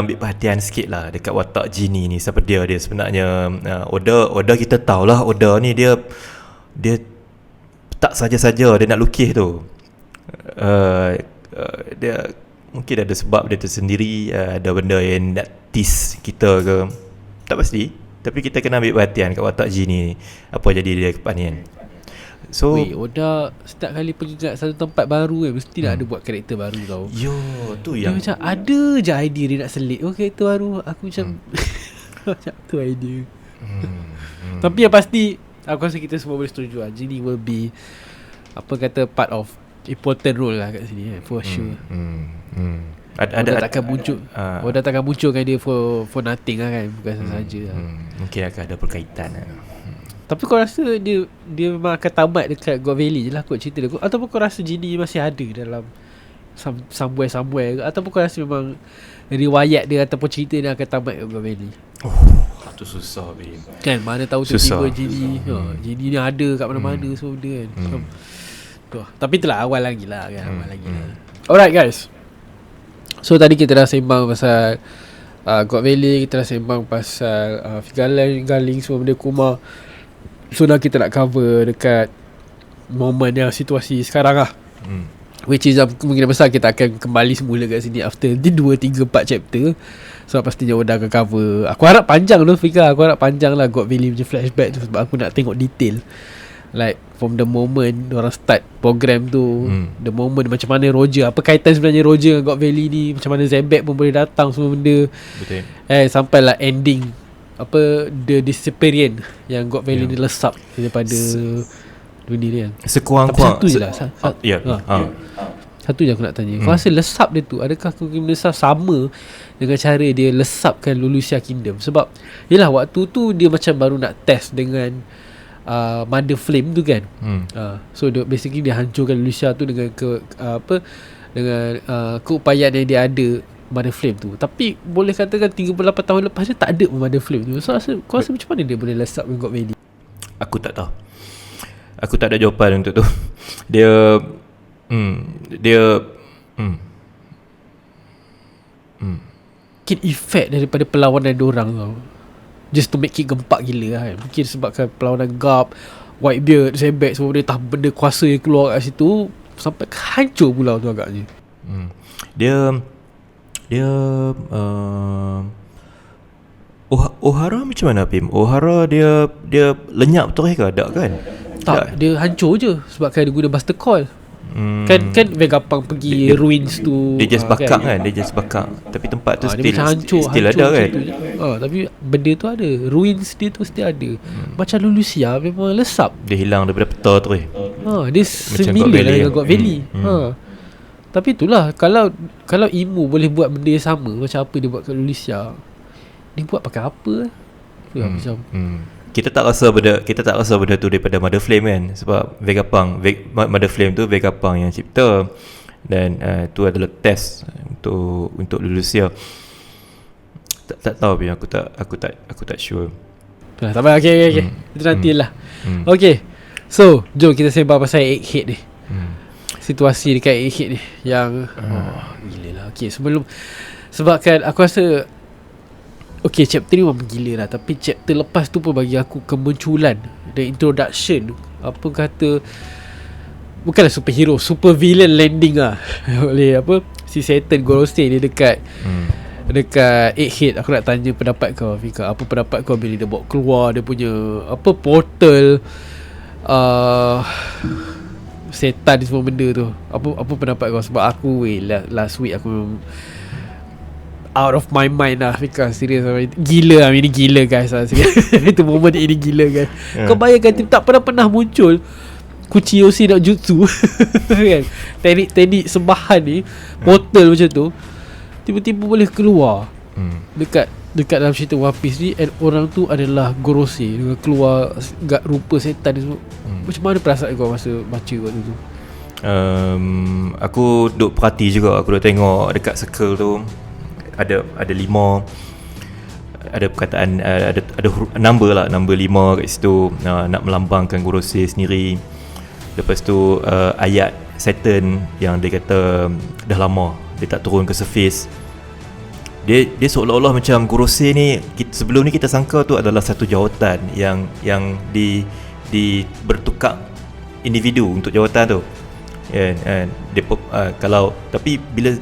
ambil perhatian sikit lah dekat watak Genie ni. Siapa dia sebenarnya. Oda kita tahulah Oda ni dia tak saja-saja dia nak lukis tu. Dia mungkin ada sebab dia tersendiri, ada benda yang nak tease kita ke, tak pasti. Tapi kita kena ambil perhatian kat watak Genie ni, apa jadi dia depan ni kan. So Oda setiap kali pergi kat satu tempat baru mesti nak ada buat karakter baru tau. yo, tu Dia yang macam ada je idea dia nak selit karakter baru. Aku macam macam tu idea. Tapi yang pasti aku rasa kita semua boleh setuju lah, Genie will be apa kata part of important role lah kat sini for sure. Oda takkan muncul Oda takkan munculkan dia for nothing lah kan. Bukan sahaja lah. Mungkin akan ada berkaitan lah. Tapi kau rasa dia memang akan tamat dekat God Valley je lah kot cerita dia, ataupun kau rasa Genie masih ada dalam somewhere ataupun kau rasa memang riwayat dia ataupun cerita dia akan tamat kat God Valley? Tu susah babe. Kan mana tahu Susah. tiba-tiba Genie ni ada kat mana-mana semua benda kan. Tu. Tapi itulah awal lagi lah kan. Alright guys, so tadi kita dah sembang pasal God Valley, kita dah sembang pasal Galing semua benda Kuma. So dah kita nak cover dekat momen yang situasi sekarang lah, which is kemungkinan besar kita akan kembali semula kat sini after 2, 3, 4 chapter. So pastinya Oda akan cover. Aku harap panjang tu Fika. Aku harap panjang lah God Valley punya flashback tu, sebab aku nak tengok detail, like from the moment orang start program tu, the moment macam mana Roger, apa kaitan sebenarnya Roger dengan God Valley ni, macam mana Zebek pun boleh datang semua benda. Betul. Sampailah ending apa the disappearance yang God Valley ni lesap daripada dunia ni kan. Sekurang-kurang satu je lah Satu je aku nak tanya. Kau rasa lesap dia tu, adakah kau lesap sama dengan cara dia lesapkan Lulusia Kingdom? Sebab yelah waktu tu dia macam baru nak test dengan Mother Flame tu kan. So basically dia hancurkan Lulusia tu dengan dengan keupayaan yang dia ada Mother Flame tu. Tapi boleh katakan 38 tahun lepas dia tak ada Mother Flame tu. So kau rasa macam mana dia boleh lesap dengan God Valley? Aku tak tahu. Aku tak ada jawapan untuk tu. Dia mungkin efek daripada perlawanan diorang tau, just to make it gempak gila kan. Mungkin sebabkan perlawanan Garp, Whitebeard, Zebek semua benda kuasa yang keluar kat situ sampai hancur pula tu agaknya. Dia Ohara macam mana Pim? Ohara dia lenyap terus ke? Tak kan? Tak, dia hancur je sebabkan dia guna Buster Call. Kan Vegapunk pergi ruins tu. Dia just bakar kan? Dia just bakar. Tapi tempat tu dia macam hancur ada kan? Tapi benda tu ada, ruins dia tu still ada. Macam Lulusia memang lesap. Dia hilang daripada peta tu dia similar lah dengan God Valley. Tapi itulah, kalau Imu boleh buat benda yang sama macam apa dia buat kat Lulusia, dia buat pakai apa? Macam kita tak rasa benda tu daripada Mother Flame kan, sebab Vegapunk Mother Flame tu Vegapunk yang cipta, dan tu adalah test untuk Lulusia. Tak tahu pun, aku tak sure. Tak apa, okay. Itu nantilah. Okay, so jom kita sembang pasal Egghead ni. Situasi dekat Egghead ni yang gila lah. Okay, sebabkan aku rasa chapter ni memang gila lah, tapi chapter lepas tu pun bagi aku kemunculan the introduction, apa kata, bukanlah superhero, super villain landing lah oleh si Satan Gorosei ni dekat Egghead. Aku nak tanya pendapat kau Fika. Apa pendapat kau bila dia bawa keluar dia punya portal setan semua benda tu? Apa pendapat kau? Sebab aku last week aku out of my mind lah Fika. Serius, gila lah. Ini gila guys lah. Itu moment ini gila guys. Kau bayangkan tak pernah muncul Kuchiyoshi no Jutsu kan, teknik sembahan ni, portal macam tu tiba-tiba boleh keluar dekat dalam cerita One Piece ni, and orang tu adalah Gorosei dengan keluar rupa setan ni semua. Macam mana perasaan kau masa baca waktu tu? Aku duk perhati juga. Aku duk tengok dekat circle tu ada 5, ada perkataan, ada number 5 kat situ, nak melambangkan Gorosei sendiri. Lepas tu ayat Satan yang dia kata dah lama dia tak turun ke surface. Dia seolah-olah macam Gorosei ni, sebelum ni kita sangka tu adalah satu jawatan yang bertukar individu untuk jawatan tu. And dia kalau tapi bila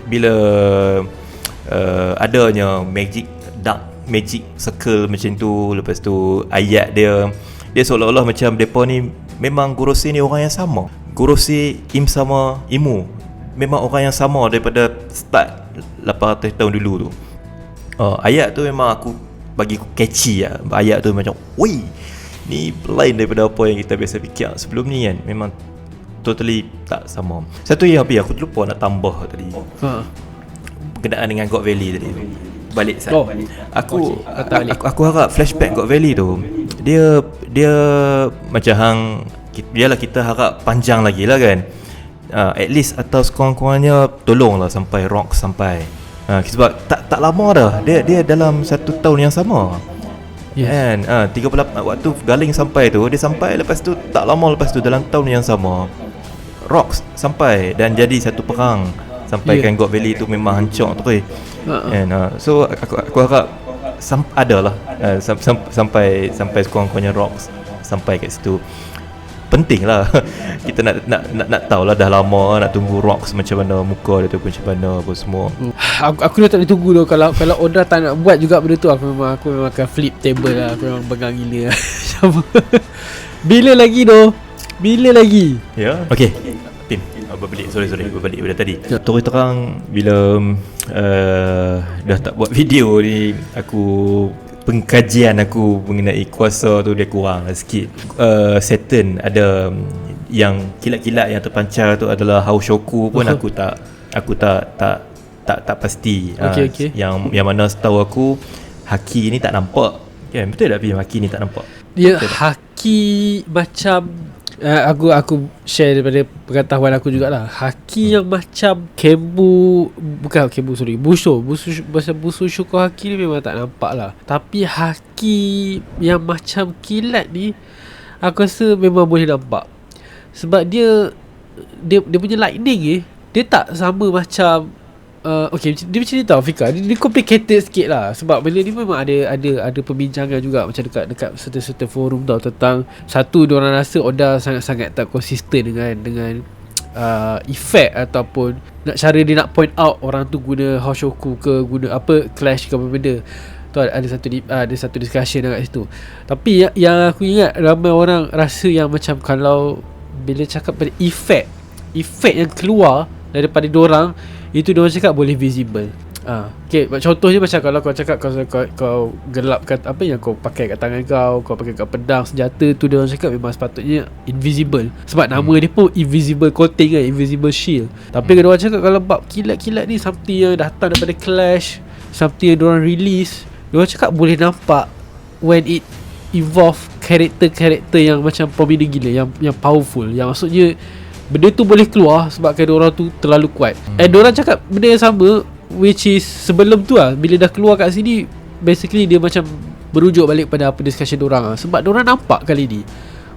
adanya dark magic circle macam tu, lepas tu ayat dia seolah-olah macam depa ni memang Gorosei ni orang yang sama. Gorosei Im sama Imu memang orang yang sama daripada start 800 tahun dulu tu. Ayat tu memang bagi aku catchy lah. Ayat tu macam, woi, ni lain daripada apa yang kita biasa fikir sebelum ni kan. Memang totally tak sama. Satu yang aku lupa nak tambah tadi, berkenaan dengan God Valley tadi. Balik Sat. Aku harap flashback God Valley tu, dia macam hang, biarlah kita harap panjang lagi lah kan. At least atau sekurang-kurangnya tolonglah sampai Rock sampai. Sebab tak lama dah. Dia dalam 1 tahun yang sama. Yes. Kan 38 waktu Galing sampai tu, dia sampai lepas tu tak lama lepas tu dalam tahun yang sama Rock sampai dan jadi satu perang sampai kan God Valley tu memang hancur tu. So aku harap adalah sampai sekurang-kurangnya Rock sampai kat situ. Penting lah kita nak tahu lah, dah lama nak tunggu Rocks macam mana muka dia tu, macam mana apa semua. Aku dah tak boleh tunggu tu. Kalau Oda tak nak buat juga benda tu, aku memang akan flip table lah. Aku memang bengang gila lah. Bila lagi tu? Bila lagi? Ya. Okay Tim, berbalik pada tadi. Terus terang bila dah tak buat video ni, pengkajian aku mengenai kuasa tu dia kurang lah sikit. Saturn ada yang kilat-kilat yang terpancar tu adalah Haoshoku pun aku tak pasti. Okay. Yang mana setahu aku Haki ni tak nampak. Kan betul tak Haki ni tak nampak? Dia Haki macam aku share daripada pengetahuan aku jugalah. Haki yang macam Bushu Shuko Haki ni memang tak nampak lah. Tapi Haki yang macam kilat ni, aku rasa memang boleh nampak. Sebab dia punya lightning dia tak sama macam dia macam ni tau Fika. Dia complicated sikit lah. Sebab benda ni memang ada perbincangan juga macam dekat certain forum tau, tentang satu, diorang rasa Oda sangat-sangat tak konsisten dengan effect ataupun cara dia nak point out orang tu guna Haoshoku ke guna apa clash ke apa benda tu. Ada satu discussion dekat situ. Tapi yang aku ingat ramai orang rasa yang macam kalau bila cakap pada effect yang keluar daripada diorang, itu diorang cakap boleh visible. Okay, contohnya macam kalau kau cakap kau gelapkan apa yang kau pakai kat tangan kau pakai kat pedang senjata tu, diorang cakap memang sepatutnya invisible. Sebab nama dia pun invisible coating kan, invisible shield. Tapi diorang cakap kalau bab kilat-kilat ni something yang datang daripada clash, something yang diorang release, diorang cakap boleh nampak when it involve karakter yang macam prominent gila, yang powerful, yang maksudnya benda tu boleh keluar sebabkan diorang tu terlalu kuat. Diorang cakap benda yang sama, which is sebelum tu lah, bila dah keluar kat sini, basically dia macam berujuk balik pada apa discussion diorang lah. Sebab diorang nampak kali ni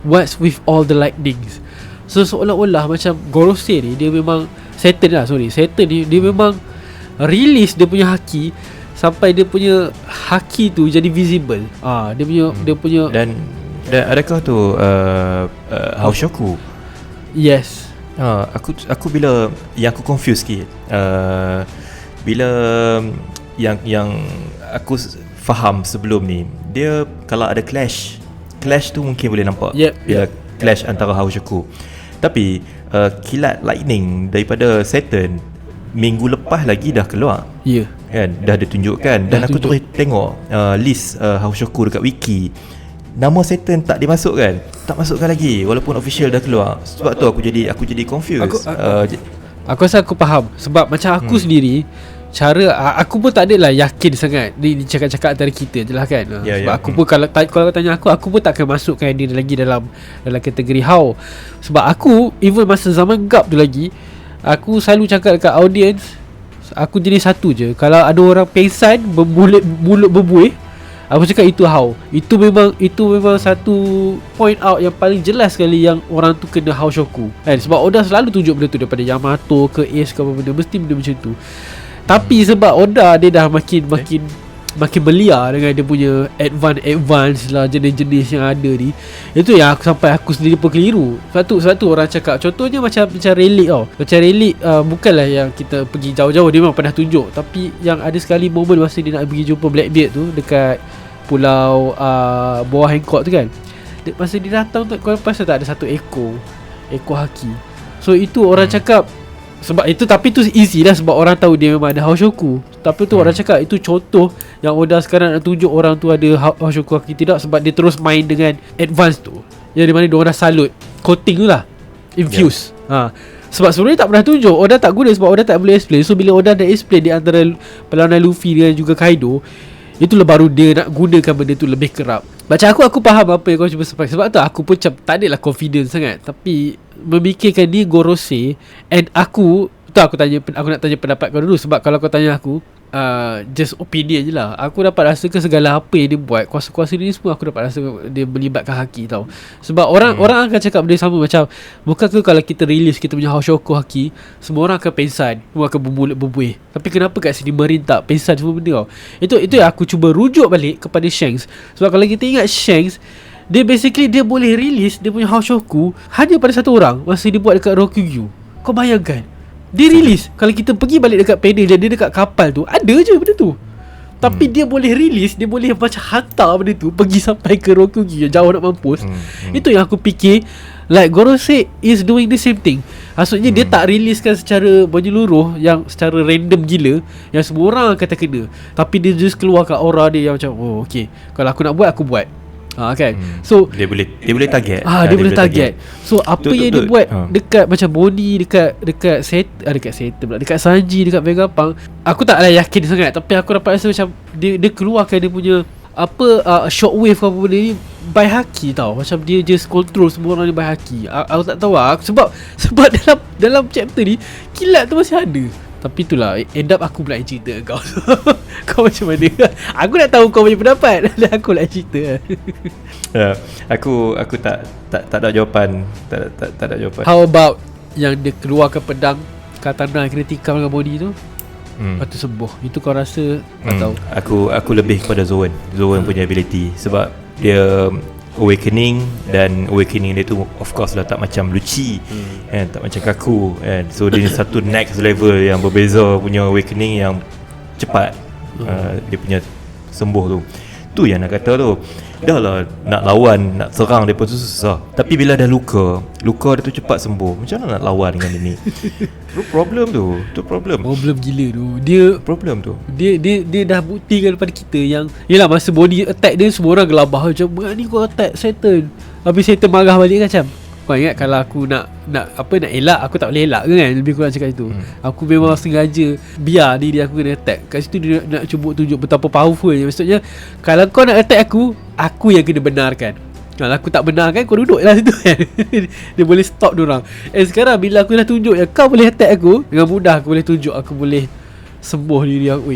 what's with all the lightnings. So seolah-olah macam Gorosei ni, dia memang Saturn ni dia memang release dia punya Haki sampai dia punya Haki tu jadi visible. Dia punya dan adakah tu Haoshoku? Yes. Aku bila yang aku confuse sikit, bila yang aku faham sebelum ni, dia kalau ada clash tu mungkin boleh nampak. Bila clash antara Haoshoku. Tapi kilat lightning daripada Saturn minggu lepas lagi dah keluar. Kan dah ditunjukkan. Dan aku terus tengok list Haoshoku dekat wiki. Nama Saturn tak dimasukkan. Tak masukkan lagi walaupun official dah keluar. Sebab tu aku jadi confused. Aku rasa aku faham. Sebab macam aku sendiri, cara aku pun tak adalah yakin sangat ni cakap-cakap antara kita je lah kan. Sebab aku pun kalau tanya aku pun tak akan masukkan dia lagi dalam kategori how. Sebab aku even masa zaman GAP tu lagi, aku selalu cakap dekat audience, aku jenis satu je. Kalau ada orang pengsan mulut berbuih, aku cakap itu how. Itu memang satu point out yang paling jelas sekali yang orang tu kena Haoshoku kan. Sebab Oda selalu tunjuk benda tu daripada Yamato ke Ace ke apa benda, mesti benda macam tu. Tapi sebab Oda dia dah makin belia dengan dia punya advance lah jenis-jenis yang ada ni. Itu yang sampai aku sendiri pun keliru. Sebab tu orang cakap, contohnya macam Relic tau. Macam Relic bukanlah yang kita pergi jauh-jauh, dia memang pernah tunjuk. Tapi yang ada sekali momen masa dia nak pergi jumpa Blackbeard tu dekat pulau bawah Hancock tu kan, Masa dia datang tu, kau pasal tak ada satu ekor haki. So itu orang cakap, sebab itu, tapi tu easy lah sebab orang tahu dia memang ada Haoshoku. Tapi tu orang cakap itu contoh yang Oda sekarang nak tunjuk orang tu ada Haoshoku haki tidak, sebab dia terus main dengan advance tu, yang di mana dia orang dah salut coating tu lah, infuse. Sebab sebenarnya tak pernah tunjuk, Oda tak guna sebab Oda tak boleh explain. So bila Oda dah explain di antara perlawanan Luffy dan juga Kaido, itulah baru dia nak gunakan benda tu lebih kerap. Macam aku faham apa yang kau cuba sampai. Sebab tu aku pun macam tak adalah confident sangat, tapi memikirkan dia Gorosei. And aku nak tanya pendapat kau dulu. Sebab kalau kau tanya aku, just opinion je lah, aku dapat rasa ke segala apa yang dia buat, kuasa-kuasa ni semua aku dapat rasa dia melibatkan haki tau. Sebab orang akan cakap benda sama, macam bukan ke kalau kita release kita punya Haoshoku haki, semua orang akan pensan, semua akan berbuih. Tapi kenapa kat sini Marine tak pensan semua benda tau. Itu yang aku cuba rujuk balik kepada Shanks. Sebab kalau kita ingat Shanks, dia basically dia boleh release dia punya Haoshoku hanya pada satu orang masa dia buat dekat Rokugyu. Kau bayangkan, dia release. Kalau kita pergi balik dekat panel dia dekat kapal tu, ada je benda tu. Tapi dia boleh release, dia boleh macam hantar benda tu pergi sampai ke Rokugyu yang jauh nak mampus. Itu yang aku fikir, like Gorosei is doing the same thing. Maksudnya dia tak releasekan secara menyeluruh, yang secara random gila, yang semua orang akan terkena. Tapi dia just keluarkan aura dia yang macam, oh okay, kalau aku nak buat, aku buat. Kan. So dia boleh target. Dia boleh target. So apa yang dia buat dekat macam Boni, dekat Settle, dekat Sanji, dekat Vegapunk, aku taklah yakin sangat, tapi aku dapat rasa macam dia keluarkan dia punya shockwave apa benda ni by haki tau. Macam dia just control semua orang ni by haki. Aku tak tahu lah, sebab dalam chapter ni kilat tu masih ada. Tapi itulah, end up aku pula yang cerita kau. Kau macam mana? Aku nak tahu kau punya pendapat dan aku nak cerita. Aku tak ada jawapan. Tak ada jawapan. How about yang dia keluarkan pedang katana yang kena tikam dengan body tu? Lepas tu sembuh. Itu kau rasa tak tahu? Aku lebih kepada Zoan punya ability. Sebab dia awakening, dan awakening dia tu of course lah tak macam Lucci kan, tak macam Kaku kan. So dia satu next level yang berbeza punya awakening yang cepat. Dia punya sembuh tu yang nak kata tu, dah lah nak lawan, nak serang dia pun susah. Tapi bila dah luka dia tu cepat sembuh, macam mana nak lawan dengan dia ni? Tu problem gila tu. Dia dah buktikan kepada kita yang, yelah masa body attack dia semua orang gelabah macam, ni kau attack Saturn. Habis Saturn marah balik macam, kau ingat kalau aku nak elak, aku tak boleh elak ke kan? Lebih kurang cakap itu. Aku memang sengaja biar diri aku kena attack. Kat situ dia nak cuba tunjuk betapa powerful. Maksudnya kalau kau nak attack aku yang kena benarkan. Kalau aku tak benarkan, kau duduk lah situ kan. Dia boleh stop diorang. Sekarang bila aku dah tunjuk yang kau boleh attack aku, dengan mudah aku boleh tunjuk aku boleh sembuh diri aku.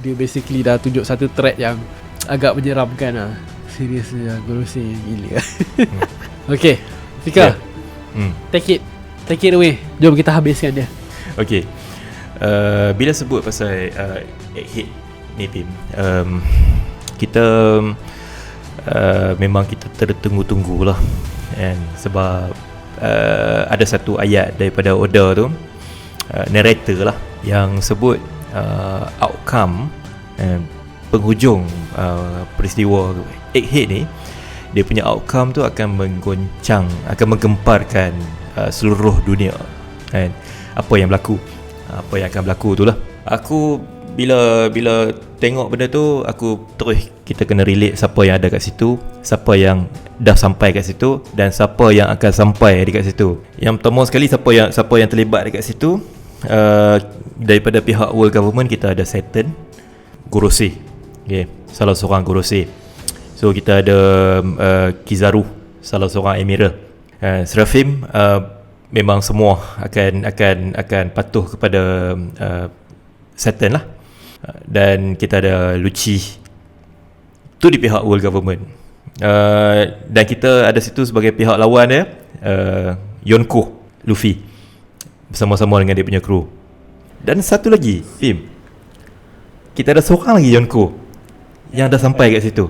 Dia basically dah tunjuk satu threat yang agak menyeramkan lah. Seriously lah, Gorosei gila. Okay Fika, take it away. Jom kita habiskan dia. Okay. Bila sebut pasal Egghead ni Pim, kita memang kita tertunggu-tunggu lah kan? Sebab ada satu ayat daripada Oda tu, narrator lah, yang sebut outcome, penghujung peristiwa Egghead ni, dia punya outcome tu akan menggoncang, akan menggemparkan seluruh dunia kan. Apa yang akan berlaku tu lah. Aku bila tengok benda tu, aku terus kita kena relate siapa yang ada kat situ, siapa yang dah sampai kat situ, dan siapa yang akan sampai dekat situ. Yang pertama sekali, siapa yang terlibat dekat situ. Daripada pihak world government kita ada Saturn, Gorosei, okay, salah seorang Gorosei. So kita ada Kizaru, salah seorang Emerald. Seraphim, memang semua akan patuh kepada Saturn lah. Dan kita ada Lucci, tu di pihak world government. Dan kita ada situ sebagai pihak lawan dia, Yonko, Luffy, bersama-sama dengan dia punya kru. Dan satu lagi, Fim, kita ada seorang lagi Yonko yang dah sampai kat situ,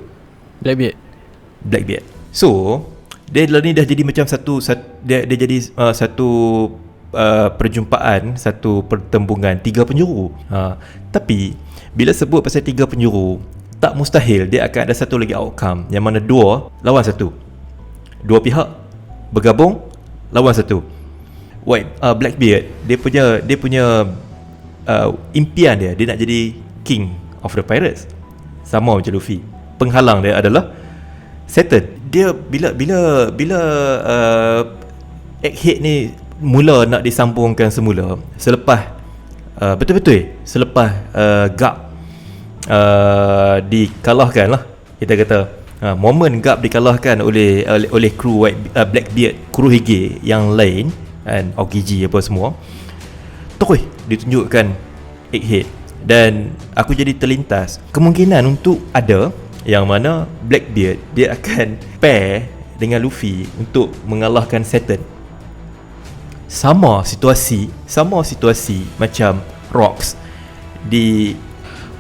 Blackbeard. So dia ni dah jadi macam dia jadi satu perjumpaan, satu pertembungan tiga penjuru. Tapi bila sebut pasal tiga penjuru, tak mustahil dia akan ada satu lagi outcome, yang mana dua lawan satu. dua pihak bergabung lawan satu. Blackbeard dia punya impian dia nak jadi King of the Pirates, sama macam Luffy. Penghalang dia adalah Saturn. Dia bila Egghead ni mula nak disambungkan semula selepas selepas Garp dikalahkan lah, kita kata momen Garp dikalahkan oleh kru Blackbeard, kru Hige yang lain kan, Aokiji apa semua, terus ditunjukkan Egghead. Dan aku jadi terlintas kemungkinan untuk ada yang mana Blackbeard dia akan pair dengan Luffy untuk mengalahkan Saturn. Sama situasi macam Rocks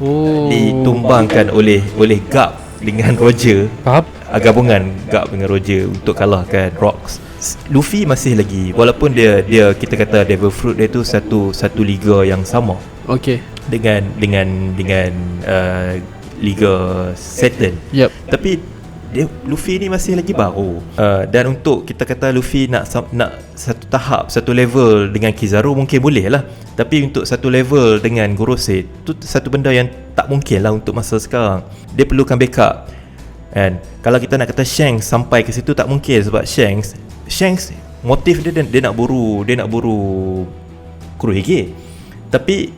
ditumbangkan oleh Garp dengan Roger. Gabungan Garp dengan Roger untuk kalahkan Rocks. Luffy masih lagi, walaupun dia kita kata Devil Fruit dia tu satu liga yang sama. Okay. Dengan liga Saturn. Yep. Tapi Luffy ni masih lagi baru. Dan untuk kita kata Luffy nak satu tahap, satu level dengan Kizaru mungkin boleh lah. Tapi untuk satu level dengan Gorosei tu satu benda yang tak mungkin lah untuk masa sekarang. Dia perlukan backup. And kalau kita nak kata Shanks sampai ke situ tak mungkin, sebab Shanks motif dia nak buru Kurohige. Tapi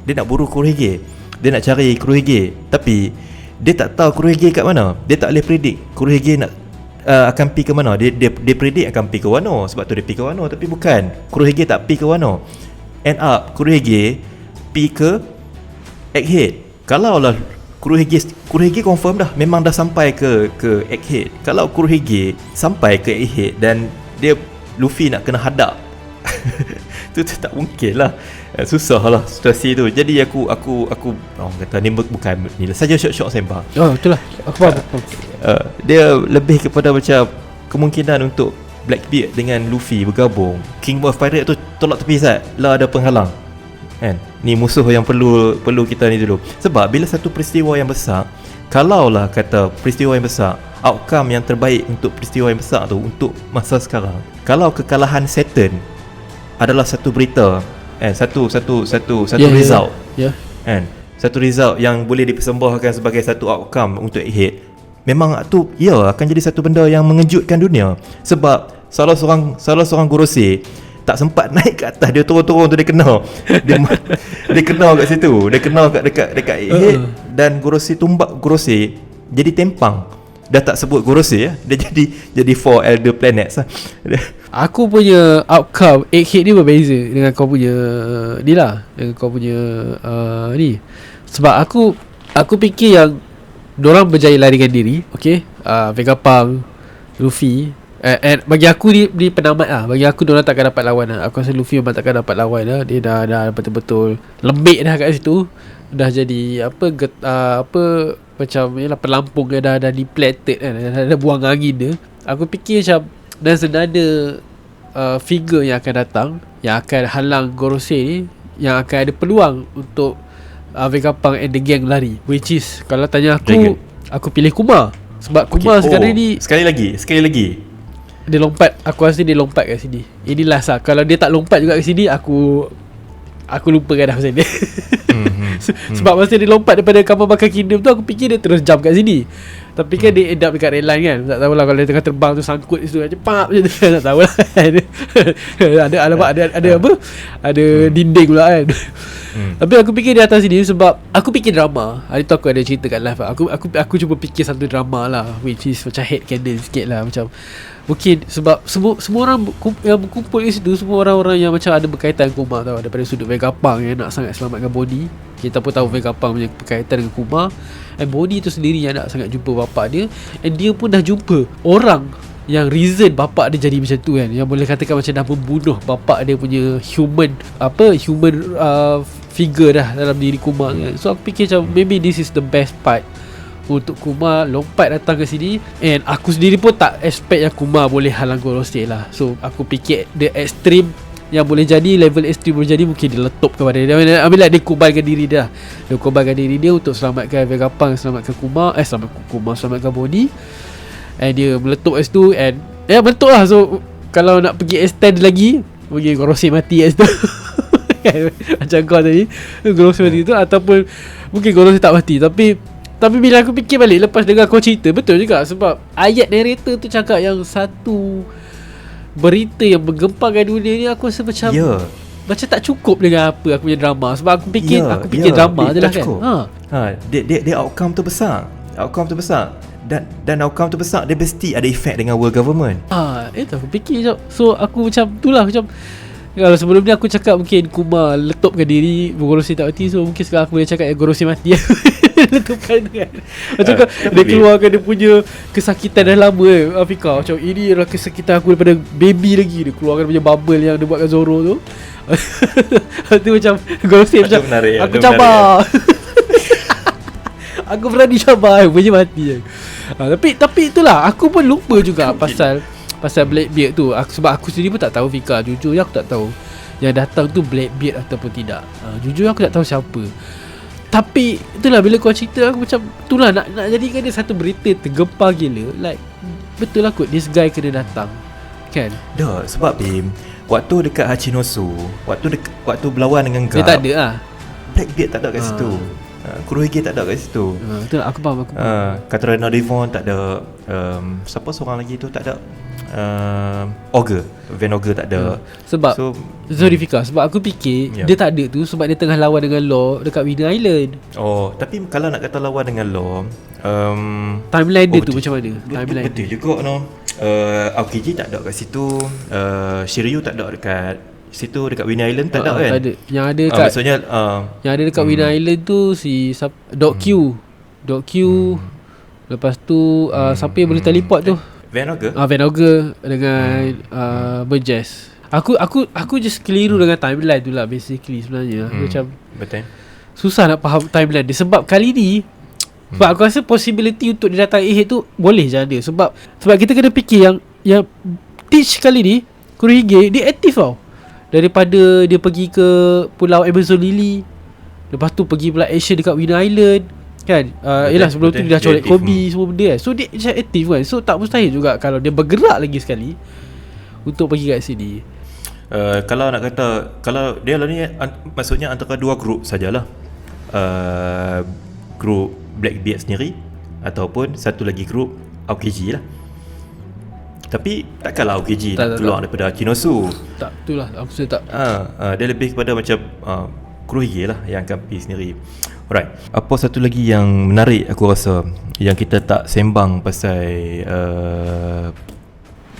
dia nak buru Kurohige. Dia nak cari Kurohige, tapi dia tak tahu Kurohige kat mana. Dia tak boleh predict Kurohige nak akan pergi ke mana. Dia predict akan pergi ke Wano, sebab tu dia pergi ke Wano. Tapi bukan, Kurohige tak pergi ke Wano. End up Kurohige pergi ke Egghead. Kalau lah Kurohige confirm dah, memang dah sampai ke Egghead. Kalau Kurohige sampai ke Egghead dan Luffy nak kena hadap tu tak mungkin lah. Susah lah situasi tu. Jadi aku orang kata ni bukan ni lah, saja syok-syok sembang. Betul lah. Aku faham. Dia lebih kepada macam kemungkinan untuk Blackbeard dengan Luffy bergabung. King of Pirate tu tolak tepi Zat, lah ada penghalang kan. Ni musuh yang perlu kita ni dulu. Sebab bila satu peristiwa yang besar, kalaulah kata peristiwa yang besar, outcome yang terbaik untuk peristiwa yang besar tu untuk masa sekarang, kalau kekalahan Saturn adalah satu berita, satu result, kan, satu result yang boleh dipersembahkan sebagai satu outcome untuk Egghead, memang tu akan jadi satu benda yang mengejutkan dunia. Sebab salah seorang Gorosei tak sempat naik ke atas, dia turun tu dia kena kat situ, dia kena dekat Egghead, dan Gorosei jadi tempang. Dah tak sebut Gorosei dia jadi Four Elder Planets lah. Aku punya outcome Egghead ni berbeza dengan kau punya ni lah, dengan kau punya ni. Sebab aku fikir yang dorang berjaya larikan diri, okay, Vegapunk, Luffy, and bagi aku ni penamat lah. Bagi aku dorang takkan dapat lawan lah. Aku rasa Luffy memang takkan dapat lawan lah. Dia dah betul-betul lembik dah kat situ. Dah jadi macam yalah, pelampung dia dah depleted kan, dah buang angin dia. Aku fikir macam dan senada figure yang akan datang, yang akan halang Gorosei ni, yang akan ada peluang untuk Vegapunk and the gang lari, which is kalau tanya aku pilih Kuma. Sebab Kuma sekarang ni Sekali lagi dia lompat. Aku rasa dia lompat kat sini. Ini last lah. Kalau dia tak lompat juga kat sini, aku lupakan dah pasal dia. Sebab masa dia lompat daripada kapal bakar Kingdom tu, aku fikir dia terus jump kat sini. Tapi kan dia end up dekat red line kan. Tak tahulah kalau dia tengah terbang tu sangkut situ cepat macam tu. Tak tahulah kan. Ada dinding pula kan. Tapi aku fikir di atas sini sebab aku fikir drama. Hari tu aku ada cerita kat live. Aku cuba fikir satu drama lah, which is macam headcanon sikit lah. Macam mungkin sebab semua orang yang berkumpul di situ, semua orang-orang yang macam ada berkaitan dengan Kuma tau. Daripada sudut Vegapunk yang nak sangat selamatkan Bonnie. Kita pun tahu Vegapunk punya berkaitan dengan Kuma. And Bonnie tu sendiri yang nak sangat jumpa bapak dia. And dia pun dah jumpa orang yang reason bapak dia jadi macam tu kan, yang boleh katakan macam dah membunuh bapak dia punya human figure dah dalam diri Kuma kan. So aku fikir macam maybe this is the best part untuk Kuma lompat datang ke sini. And aku sendiri pun tak expect yang Kuma boleh halang Gorosei lah. So aku fikir the extreme yang boleh jadi, level extreme boleh jadi, mungkin dia letup kepada dia. Ambil lah dia korbankan diri dia. Dia korbankan diri dia untuk selamatkan Vegapunk, selamatkan Kuma, selamatkan Bonnie. And dia meletup kat situ. And Ya betul lah. So kalau nak pergi extend lagi, pergi Gorosi mati kat situ. Macam kau tadi, Gorosi mati tu. Ataupun mungkin Gorosi tak mati. Tapi bila aku fikir balik lepas dengar kau cerita, betul juga. Sebab ayat narrator tu cakap yang satu berita yang menggemparkan dunia ni, aku rasa macam macam tak cukup dengan apa aku punya drama. Sebab aku fikir drama je lah kan. Dia outcome tu besar. Dan outcome tu besar, dia mesti ada efek dengan world government. Itu aku fikir. So aku macam itulah, macam kalau sebelum ni aku cakap mungkin Kumar letupkan diri, Gorosi tak mati. So mungkin sekarang aku boleh cakap Gorosi mati. Letupkan tu kan. Macam dia keluarkan dia punya kesakitan dah lama Afika. Macam ini adalah kesakitan aku daripada baby lagi. Dia keluarkan punya bubble yang dia buatkan Zoro tu. Itu macam Gorosi macam menarik, aku cabar. Aku berani cabar, punya mati. Tapi itulah, aku pun lupa juga pasal Blackbeard tu. Sebab aku sendiri pun tak tahu Fika. Jujur aku tak tahu yang datang tu Blackbeard ataupun tidak. Jujur aku tak tahu siapa. Tapi itulah, bila kau cerita aku macam itulah, nak jadikan dia satu berita tergempar gila. Like betul lah kot, this guy kena datang kan. Dah, sebab Bim, waktu dekat Hachinosu, waktu berlawan dengan Garp, dia tak ada lah. Blackbeard tak ada kat situ. Kurohige tak ada kat situ. Betul, aku faham. Katarina Devon tak ada. Siapa seorang lagi tu tak ada. Van Ogre tak ada. Sebab Zorifika, sebab aku fikir dia tak ada tu sebab dia tengah lawan dengan Law dekat Winner Island. Tapi kalau nak kata lawan dengan Law, timeline dia tu macam mana? Timeline betul juga Aokiji tak ada kat situ. Shiryu tak ada dekat situ, dekat Winner Island tak ada kan? Tak ada. Yang ada kat maksudnya yang ada dekat Winner Island tu si Doc Q. Lepas tu siapa yang boleh teleport tu? Van Ogre dengan Burgess. Aku just keliru dengan timeline tu lah basically sebenarnya. Macam betul. Susah nak faham timeline dia. Sebab kali ni sebab aku rasa possibility untuk dia datang ahead tu boleh je ada. Sebab kita kena fikir yang Teach kali ni Kurohige dia aktif tau. Daripada dia pergi ke Pulau Amazon Lily, lepas tu pergi pula action dekat Winner Island kan. Yelah sebelum tu dia dah colek Kobe semua benda kan. So dia macam aktif kan. So tak mustahil juga kalau dia bergerak lagi sekali untuk pergi kat sini. Kalau nak kata, kalau dia lah ni maksudnya antara dua grup sajalah. Grup Blackbeard sendiri ataupun satu lagi grup Aokiji lah. Tapi takkanlah Aokiji nak keluar daripada Kinosu. Tak, itulah aku rasa tak. Dia lebih kepada macam Kurohige lah yang akan pergi sendiri. Alright. Apa satu lagi yang menarik aku rasa yang kita tak sembang pasal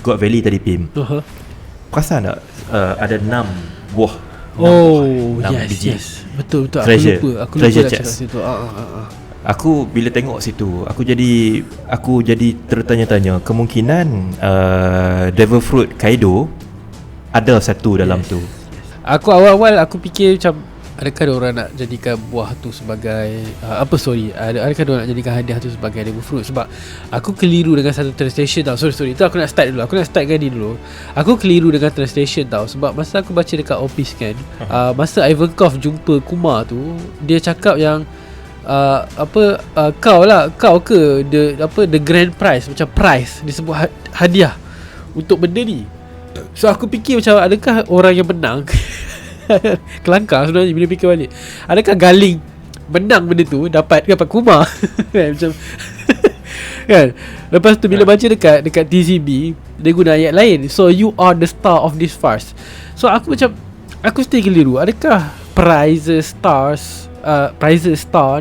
God Valley tadi Pim. Perasan tak ada 6 buah. Yes. Betul. Treasure. Aku lupa nak cakap situ. Aku bila tengok situ, aku jadi tertanya-tanya kemungkinan Devil Fruit Kaido ada satu dalam tu. Aku awal-awal aku fikir macam adakah orang nak jadikan buah tu sebagai adakah orang nak jadikan hadiah tu sebagai Devil Fruit. Sebab aku keliru dengan satu translation tau. Sorry itu aku nak start dulu. Aku nak startkan ni dulu. Aku keliru dengan translation tau. Sebab masa aku baca dekat Opis kan, masa Ivankov jumpa Kumar tu, dia cakap yang kau ke the grand prize, macam prize disebut hadiah untuk benda ni. So aku fikir macam adakah orang yang menang kelangkar sebenarnya bila fikir balik. Adakah Galing menang benda tu dapat Kumar macam kan. Lepas tu bila baca dekat TCB dia guna ayat lain. So you are the star of this farce. So aku still keliru. Adakah prizes star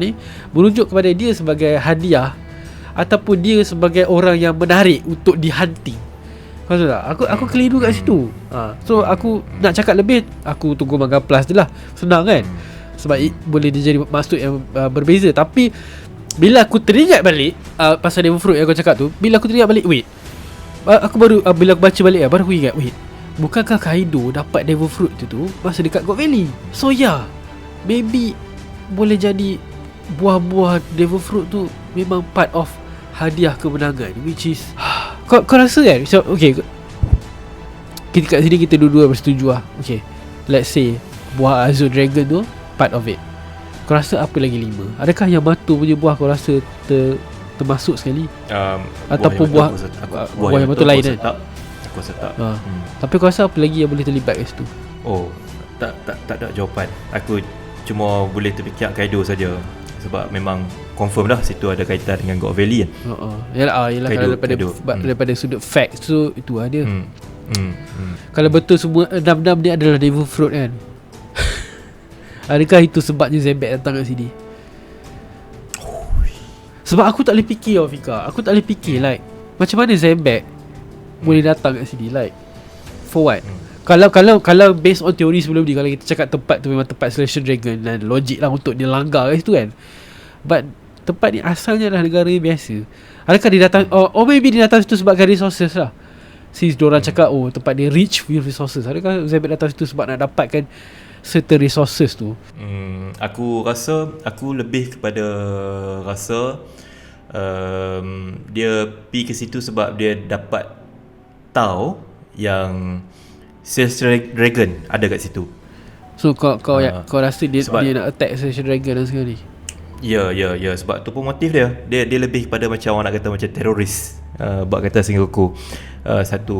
ni merujuk kepada dia sebagai hadiah ataupun dia sebagai orang yang menarik untuk dihunting? Faham tak? Aku keliru kat situ. So aku nak cakap lebih, aku tunggu manga plus je lah. Senang kan? Sebab boleh dia jadi maksud yang berbeza. Tapi bila aku teringat balik pasal Devil Fruit yang aku cakap tu, bila aku teringat balik, bila aku baca balik baru aku ingat, bukankah Kaido dapat Devil Fruit tu masa dekat God Valley? So maybe boleh jadi buah-buah Devil Fruit tu memang part of hadiah kemenangan, which is kau rasa kan? So, okay, kita kat sini kita dua-dua bersetuju lah. Okay, let's say buah Azure Dragon tu part of it. Kau rasa apa lagi 5? Adakah Yamato punya buah kau rasa termasuk sekali? Ataupun buah Yamato lain kan? Aku rasa tak. Tapi kau rasa apa lagi yang boleh terlibat kat situ? Oh, tak ada jawapan. Aku cuma boleh terfikir Kaido saja. Sebab memang confirm dah situ ada kaitan dengan God Valley kan. Yalah Kaido, kalau daripada sudut fact tu itu ada. Kalau Hmm. betul semua 6 dia adalah devil fruit kan. Adakah itu sebabnya Zebek datang kat sini? Sebab aku tak boleh fikir Fika. Aku tak boleh fikir like macam mana Zebek boleh datang kat sini like for what? Kalau based on teori sebelum ni, kalau kita cakap tempat tu memang tempat Celestial Dragon dan logik lah untuk dia langgar kat situ kan. But tempat ni asalnya adalah negara biasa. Adakah dia datang maybe dia datang situ sebabkan resources lah. Since diorang cakap tempat dia rich with resources. Adakah Zebek datang situ sebab nak dapatkan certain resources tu? Aku rasa, aku lebih kepada rasa dia pergi ke situ sebab dia dapat tahu yang Celestial Dragon ada kat situ. So kau rasa dia sebab nak attack Celestial Dragon dan sekali? Ya, sebab tu pun motif dia. Dia lebih kepada macam orang nak kata macam teroris. Buat kata Sengoku, satu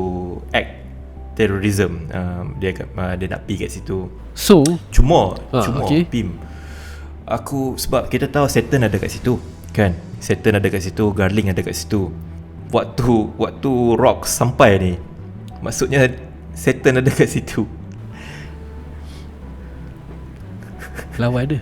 act terorism. Dia nak pergi kat situ. So Cuma okay. Pim, aku sebab kita tahu Satan ada kat situ kan. Satan ada kat situ, Garling ada kat situ. Waktu Rock sampai ni, maksudnya Satan ada kat situ. Lawan dia.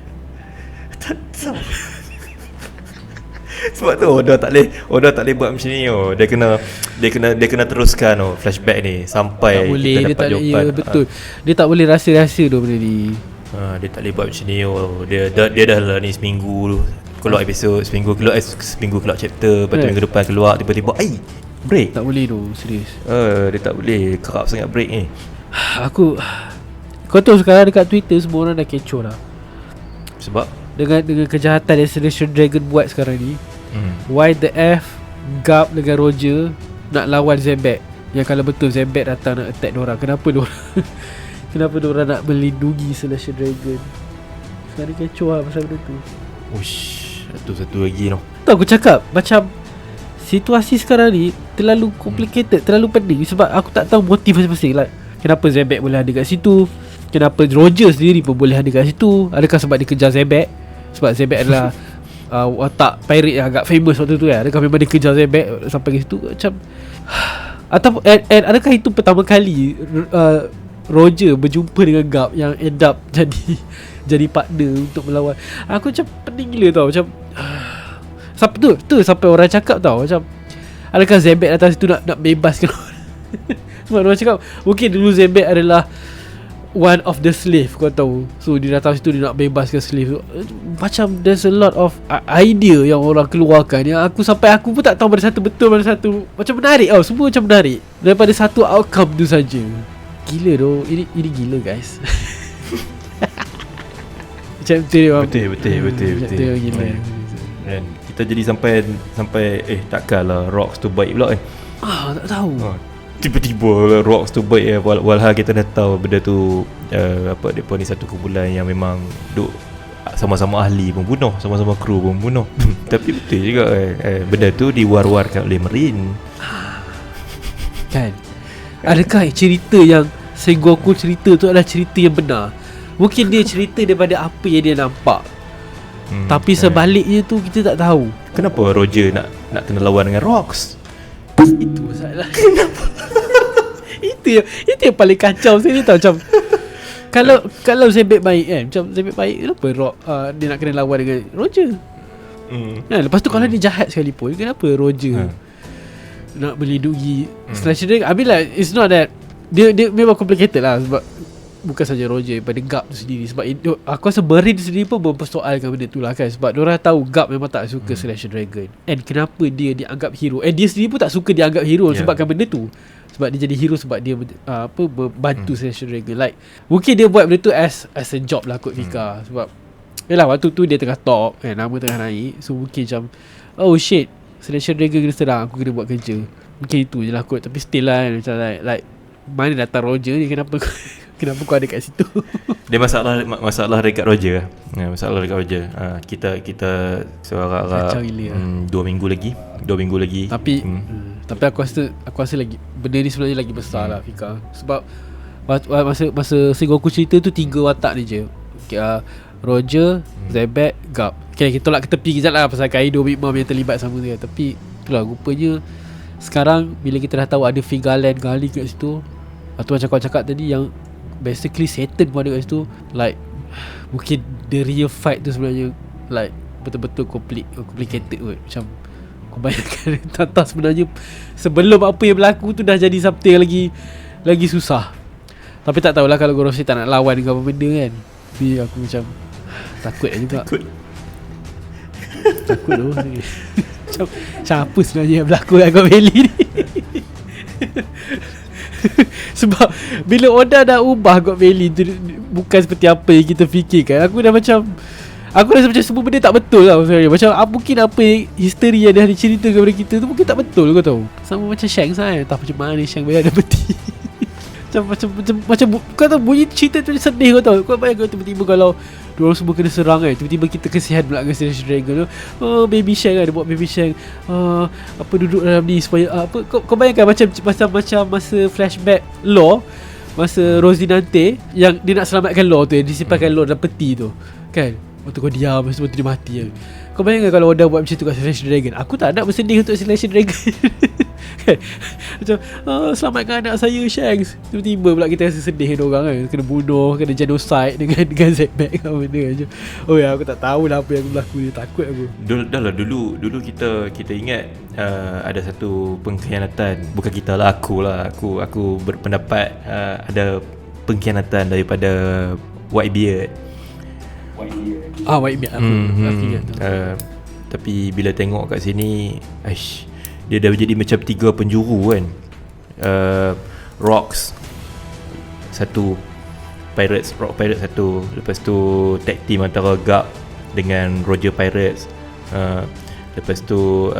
Sebab tu Oda tak boleh buat macam ni. Dia kena teruskan flashback ni sampai tak boleh, kita dapat jawapan. Ya, betul. Dia tak boleh rahsia-rahsia tu benda ni. Dia tak boleh buat macam ni. Dia dah lah ni seminggu keluar episod, seminggu keluar chapter, lepas tu minggu depan keluar tiba-tiba break. Tak boleh tu, serius. Dia tak boleh, kerap sangat break ni. Kau tahu sekarang dekat Twitter semua orang dah kecoh lah. Sebab dengan kejahatan yang Celestial Dragon buat sekarang ni, why the F Garp dengan Roger nak lawan Zebek? Yang kalau betul Zebek datang nak attack diorang, kenapa diorang nak melindungi Celestial Dragon? Sekarang kecoh lah pasal benda tu. Uish, satu lagi Tahu aku cakap macam situasi sekarang ni terlalu complicated, terlalu pening. Sebab aku tak tahu motif masing-masing. Like, kenapa Zebek boleh ada kat situ, kenapa Roger sendiri pun boleh ada kat situ. Adakah sebab dia kejar Zebek? Sebab Zebek adalah watak pirate yang agak famous waktu tu kan. Adakah memang dia kejar Zebek sampai ke situ? Macam ataupun adakah itu pertama kali Roger berjumpa dengan Garp yang end up jadi partner untuk melawan. Aku macam pening gila tau. Macam sampai tu sampai orang cakap tau, macam adakah Zebek datang situ nak bebaskan orang? Sebab orang cakap mungkin dulu Zebek adalah one of the slave, kau tahu. So dia datang situ, dia nak bebaskan slave. Macam there's a lot of idea yang orang keluarkan yang aku pun tak tahu mana satu betul, mana satu macam menarik tau. Semua macam menarik daripada satu outcome tu saja. Gila doh. Ini gila guys. Macam tu dia. Betul gila. Dan kita jadi sampai takkanlah Rocks tu baik pula kan. Tak tahu. Tiba-tiba Rocks tu baik walhal kita dah tahu benda tu depa ni satu kumpulan yang memang duk sama-sama ahli pembunuh, sama-sama kru pembunuh. Tapi betul juga benda tu diwar-warkan oleh Marine. Kan? Adakah cerita yang Sengoku cerita tu adalah cerita yang benar? Mungkin dia cerita daripada apa yang dia nampak. Tapi sebaliknya tu kita tak tahu. Kenapa Roger nak kena lawan dengan Rocks? Itu masalah. Kenapa? Itu yang paling kacau saya ni tau. Macam kalau Zebek baik kan, macam Zebek baik, kenapa dia nak kena lawan dengan Roger? Lepas tu kalau dia jahat sekalipun, kenapa Roger nak melindungi Celestial Dragon? I mean like, it's not that dia memang complicated lah. Sebab bukan saja Roger, pada Garp tu sendiri. Sebab aku rasa Marine sendiri pun mempersoalkan benda tu lah kan. Sebab diorang tahu Garp memang tak suka Celestial Dragon. And kenapa dia dianggap hero, and dia sendiri pun tak suka dianggap hero sebabkan benda tu. Sebab dia jadi hero sebab dia membantu Celestial Dragon. Like mungkin dia buat benda tu as a job lah kot Fika. Sebab yelah waktu tu dia tengah top kan, nama tengah naik. So mungkin macam oh shit, Celestial Dragon kena serang, aku kena buat kerja. Mungkin itu je lah kot. Tapi still lah kan, macam like mana datang Roger ni, kenapa Kenapa kau ada kat situ? Dia masalah dekat Roger. Masalah dekat Roger. Kita Kacau gila. 2 minggu lagi. Tapi aku rasa lagi benda ni sebenarnya lagi besar lah, Fika. Sebab masa Sengoku cerita tu 3 watak ni je. Roger, Zebek, Gap. Okay, kita tolak ke tepi kejap lah pasal Kaido, Big Mom yang terlibat sama dia. Tapi itulah rupanya sekarang bila kita dah tahu ada Fingerland Gali kat situ, atau macam kau cakap tadi yang basically Satan pun ada kat situ, like mungkin the real fight tu sebenarnya like betul-betul complicated kot. Macam kau bayangkan Tata sebenarnya sebelum apa yang berlaku tu dah jadi something lagi susah. Tapi tak tahulah kalau Gorosei tak nak lawan dengan apa benda kan. Tapi aku macam takut juga. Takut tu. Macam apa sebenarnya yang berlaku kat God Valley ni. Sebab bila Oda dah ubah God Valley tu bukan seperti apa yang kita fikirkan, aku rasa macam semua benda tak betul lah sebenarnya. Macam mungkin apa yang history yang dah dicerita kepada kita tu mungkin tak betul, kau tahu. Sama macam Shanks kan, tak macam mana Shanks boleh ada peti. Macam kau tahu bunyi cerita tu sedih, kau tahu. Kau bayangkan tiba-tiba kalau diorang semua kena serang kan, tiba-tiba kita kesian pula dengan Celestial Dragon tu. Oh, Baby Shank kan, dia buat Baby Shank apa duduk dalam ni supaya apa. Kau bayangkan macam masa flashback Law, masa Rosinante yang dia nak selamatkan Law tu, yang disimpankan Law dalam peti tu kan. Waktu kau diam, masa tu dia mati kan. Kau bayangkan kalau Oda buat macam tu kat Celestial Dragon. Aku tak nak bersedih untuk Celestial Dragon. Macam selamatkan anak saya Shanks. Tiba-tiba pula kita rasa sedih dengan orang kan, kena bunuh, kena genocide dengan Zebek kan benda macam. Oh ya, aku tak tahu lah apa yang berlaku ni. Takut aku. Dulu kita ingat ada satu pengkhianatan. Bukan kita lah, aku berpendapat ada pengkhianatan daripada Whitebeard. Whitebeard aku ingat tu. Tapi bila tengok kat sini, dia dah jadi macam 3 penjuru kan. Rocks satu, Rock Pirates satu, lepas tu tag team antara Garp dengan Roger Pirates, lepas tu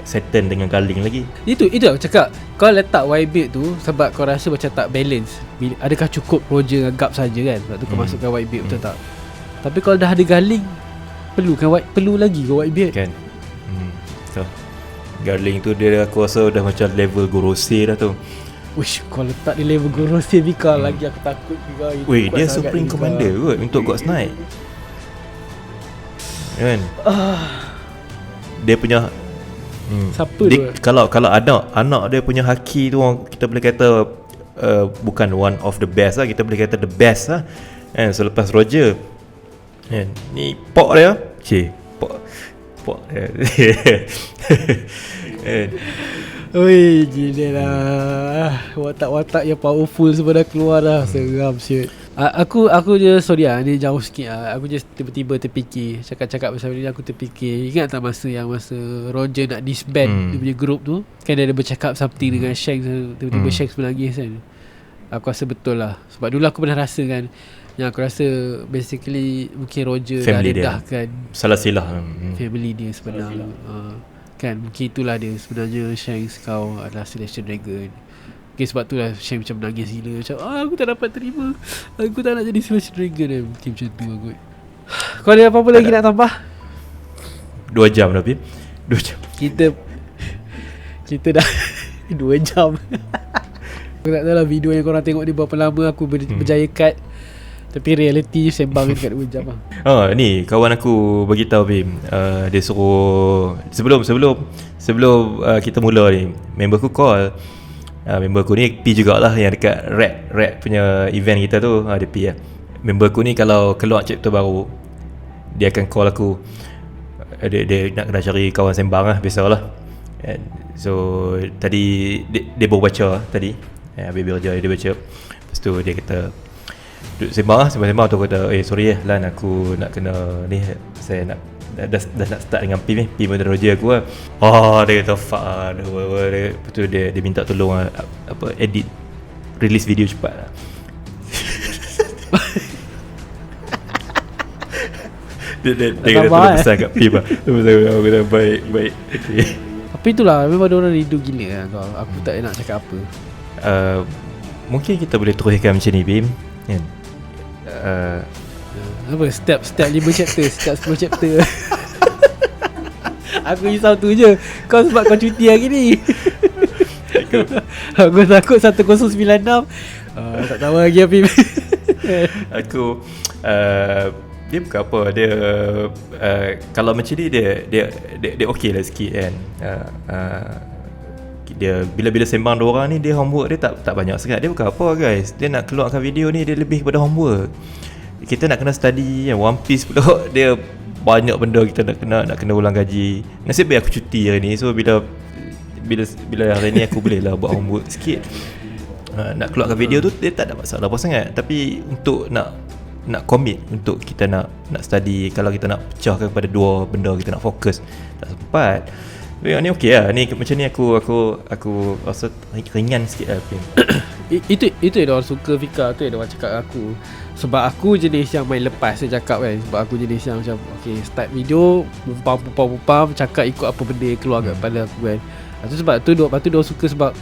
Satan dengan Garling lagi. Itu aku cakap, kau letak Whitebeard tu sebab kau rasa macam tak balance. Adakah cukup Roger dengan Garp saja kan? Sebab tu kau masukkan Whitebeard, betul tak? Tapi kalau dah ada Garling, perlu lagi ke Whitebeard kan? So Garling tu dia aku rasa dah macam level Gorosei dah tu. Uish, kau letak di level Gorosei Vika lagi aku takut juga. Weh, dia Supreme Commander kot untuk God's Knight kan. Dia punya siapa dia, tu? Kalau anak dia punya haki tu, kita boleh kata bukan one of the best lah, kita boleh kata the best lah kan. Selepas Roger kan, ni Pok dia Pok dia. Oi, gila lah. Watak-watak yang powerful semua dah keluar dah. Seram shit. Aku je sorry ni jauh sikit aku just tiba-tiba terfikir cakap pasal ni. Aku terfikir, ingat tak masa Roger nak disband dia punya group tu kan, dia ada bercakap something dengan Shanks. Tiba-tiba Shanks menangis kan. Aku rasa betul lah. Sebab dulu aku pernah rasa kan, yang aku rasa basically mungkin Roger family dah rendahkan salah silah family dia sebenarnya. Kan mungkin itulah dia sebenarnya. Shanks, kau adalah Celestial Dragon. Okay, sebab tu lah Shanks macam menangis gila. Macam aku tak dapat terima, aku tak nak jadi Celestial Dragon kan. Mungkin macam tu aku. Kau ada apa-apa lagi nak tambah? 2 jam tapi 2 jam Kita dah 2 jam. Aku tak tahu lah video yang korang tengok ni berapa lama aku berjaya cut. Tapi reality sembang dekat 2 jam lah. Ni kawan aku beritahu Bim, dia suruh sebelum kita mula ni, member aku call. Member aku ni P jugalah yang dekat rap punya event kita tu. Dia P lah. Member aku ni kalau keluar chapter baru, dia akan call aku. Dia nak kena cari kawan sembang lah, biasalah. So tadi dia baru baca tadi, habis kerja dia baca. Lepas tu dia kata duduk sembang tu kata, sorry Lan, aku nak kena ni, saya nak dah nak start dengan P model Roger aku lah. Dia kata fuck lah. Lepas tu dia minta tolong edit release video cepat lah. dia kata tolong pesan kat P lah. Aku kata baik okay. Tapi itulah, memang diorang rindu gila lah kau. Aku tak nak cakap apa. mungkin kita boleh teruskan macam ni, Bim, kan? Apa step 5 chapter, step 10 chapter. Aku risau tu je. Kau sebab kau cuti hari ni. Aku takut 1096. Tak tahu lagi apa. Aku dia bukan apa, dia kalau macam ni dia okey lah sikit kan. Dia bila sembang dua orang ni, dia homework dia tak banyak sangat. Dia bukan apa guys, dia nak keluarkan video ni, dia lebih kepada homework. Kita nak kena study One Piece pula. Dia banyak benda kita nak kena ulang kaji. Nasib baik aku cuti hari ni. So bila hari ni aku boleh lah buat homework sikit. Nak keluarkan video tu dia tak ada masalah apa sangat. Tapi untuk nak commit, untuk kita nak study, kalau kita nak pecahkan kepada dua benda, kita nak fokus, tak sempat. Yang ni okey lah. Ni macam ni aku rasa ringan sikit lah. Itu yang orang suka Fika. Tu yang orang cakap aku. Sebab aku jenis yang main lepas saya cakap kan. Sebab aku jenis yang macam okay, start video Pumpam cakap ikut apa benda yang keluar kat kepala aku kan. Sebab tu dia suka.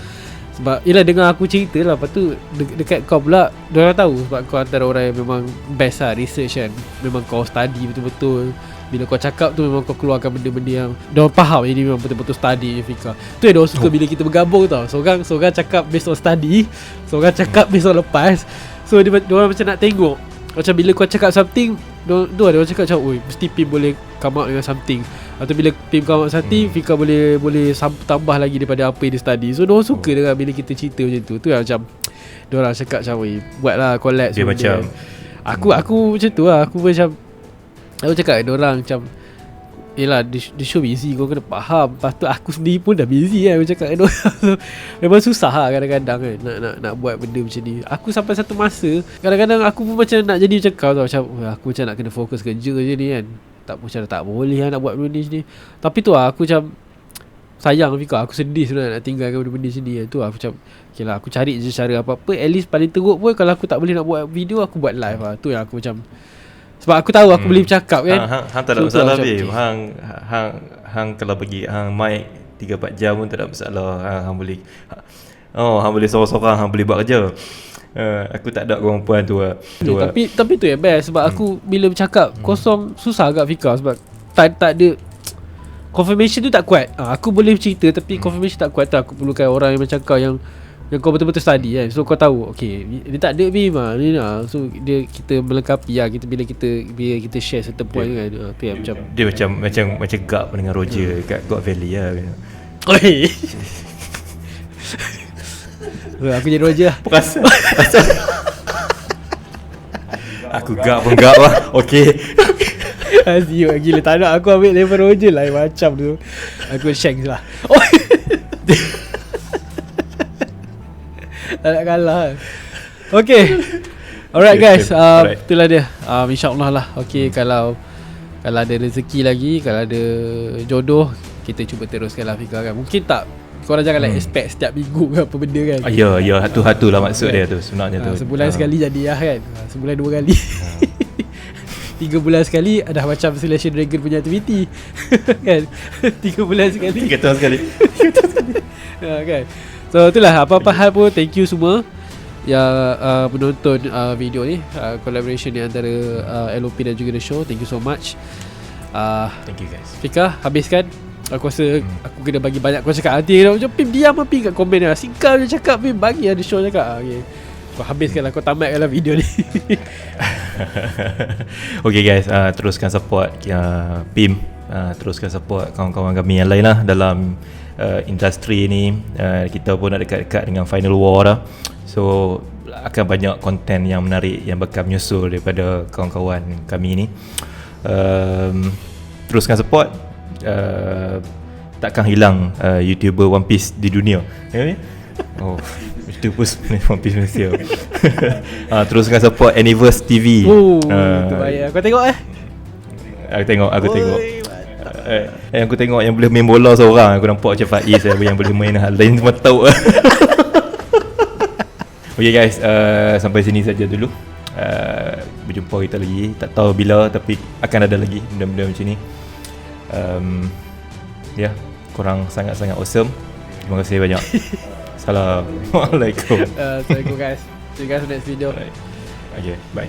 Sebab yelah dengar aku cerita lah. Lepas tu dekat kau pula diorang tahu. Sebab kau antara orang yang memang best lah research kan. Memang kau study betul-betul. Bila kau cakap tu memang kau keluarkan benda-benda yang diorang faham. Ini memang betul-betul study Fika. Tu yang diorang suka bila kita bergabung tau. Seorang cakap based on study, seorang cakap based on lepas. So diorang macam nak tengok. Macam bila kau cakap something, diorang cakap macam oi, mesti Pim boleh come out dengan something. Atau bila Pim come out something, Fika boleh tambah lagi daripada apa yang dia study. So diorang suka dengan bila kita cerita macam tu. Tu yang macam diorang cakap macam oi, buatlah collab. Dia macam Aku macam tu lah. Aku cakap dengan diorang macam yelah, the show busy, kau kena faham. Lepas tu aku sendiri pun dah busy kan. Aku cakap dengan diorang. Memang susah lah kadang-kadang kan nak buat benda macam ni. Aku sampai satu masa kadang-kadang aku pun macam nak jadi macam kau tau. Macam aku macam nak kena fokus kerja je ni kan. Tak boleh lah nak buat benda ni. Tapi tu lah aku macam sayang Fika. Aku sedih sebenarnya nak tinggalkan benda-benda macam ni kan. Tu lah aku macam okay lah, aku cari je cara apa-apa. At least paling teruk pun kalau aku tak boleh nak buat video, aku buat live lah. Tu yang aku macam, sebab aku tahu aku boleh bercakap kan. Hang tak ada masalah Bim. Hang kalau bagi hang mic 3-4 jam pun tak ada masalah. Hang boleh hang boleh sorang-sorang, hang boleh buat kerja. Aku tak ada perempuan tu lah. Tapi tu yang best. Sebab aku bila bercakap kosong, susah agak Fika. Sebab tak ada confirmation tu tak kuat. Aku boleh cerita tapi confirmation tak kuat tu. Aku perlukan orang yang macam kau yang kau betul-betul study kan. So kau tahu okay, dia tak ada Bim ni lah. So kita melengkapi lah. Bila kita share certain point kan. Tu yang macam dia macam gap dengan Roger kat God Valley lah. Oi. Aku jadi Roger lah. Perasan aku gap pun gap lah. Okay. Asyik gila. Tak nak aku ambil level Roger lah macam tu. Aku Shanks lah. Tak nak kalah. Okay. Alright guys, itulah dia. InsyaAllah lah. Okay, kalau ada rezeki lagi, kalau ada jodoh, kita cuba teruskan lah Fika kan. Mungkin tak, korang janganlah expect setiap minggu ke apa benda kan. Ya, hatu lah maksud dia tu sebenarnya tu. Sebulan sekali jadi lah kan. Sebulan 2 kali. 3 bulan sekali dah macam Selection Dragon punya aktiviti. Kan. 3 bulan sekali, 3 tahun sekali. kan. So itulah, apa-apa hal pun thank you semua yang menonton video ni, collaboration ni antara LOP dan juga The Show. Thank you so much. Thank you guys. Fika, habiskan. Aku rasa aku kena bagi banyak kau cakap. Nanti macam Pim diam apa Pim kat komen lah. Singkau dia cakap Pim, bagi lah The Show cakap. Okay, kau habiskan lah, kau tamatkan lah video ni. Okay guys, teruskan support Pim, teruskan support kawan-kawan kami yang lain lah dalam industri ni. Kita pun nak dekat-dekat dengan Final War dah. So akan banyak konten yang menarik yang bakal menyusul daripada kawan-kawan kami ni. Teruskan support. Takkan hilang YouTuber One Piece di dunia. YouTuber One Piece Malaysia. Teruskan support Anyverse TV. Tu bayar. Kau tengok Aku tengok. Aku tengok yang boleh main bola seorang. Aku nampak macam Faiz yang boleh main hal lain semua tahu. Okay guys, sampai sini saja dulu. Berjumpa kita lagi. Tak tahu bila, tapi akan ada lagi benda-benda macam ni. Korang sangat-sangat awesome. Terima kasih banyak. Assalamualaikum. Assalamualaikum guys. See you guys in the next video. Alright. Okay, bye.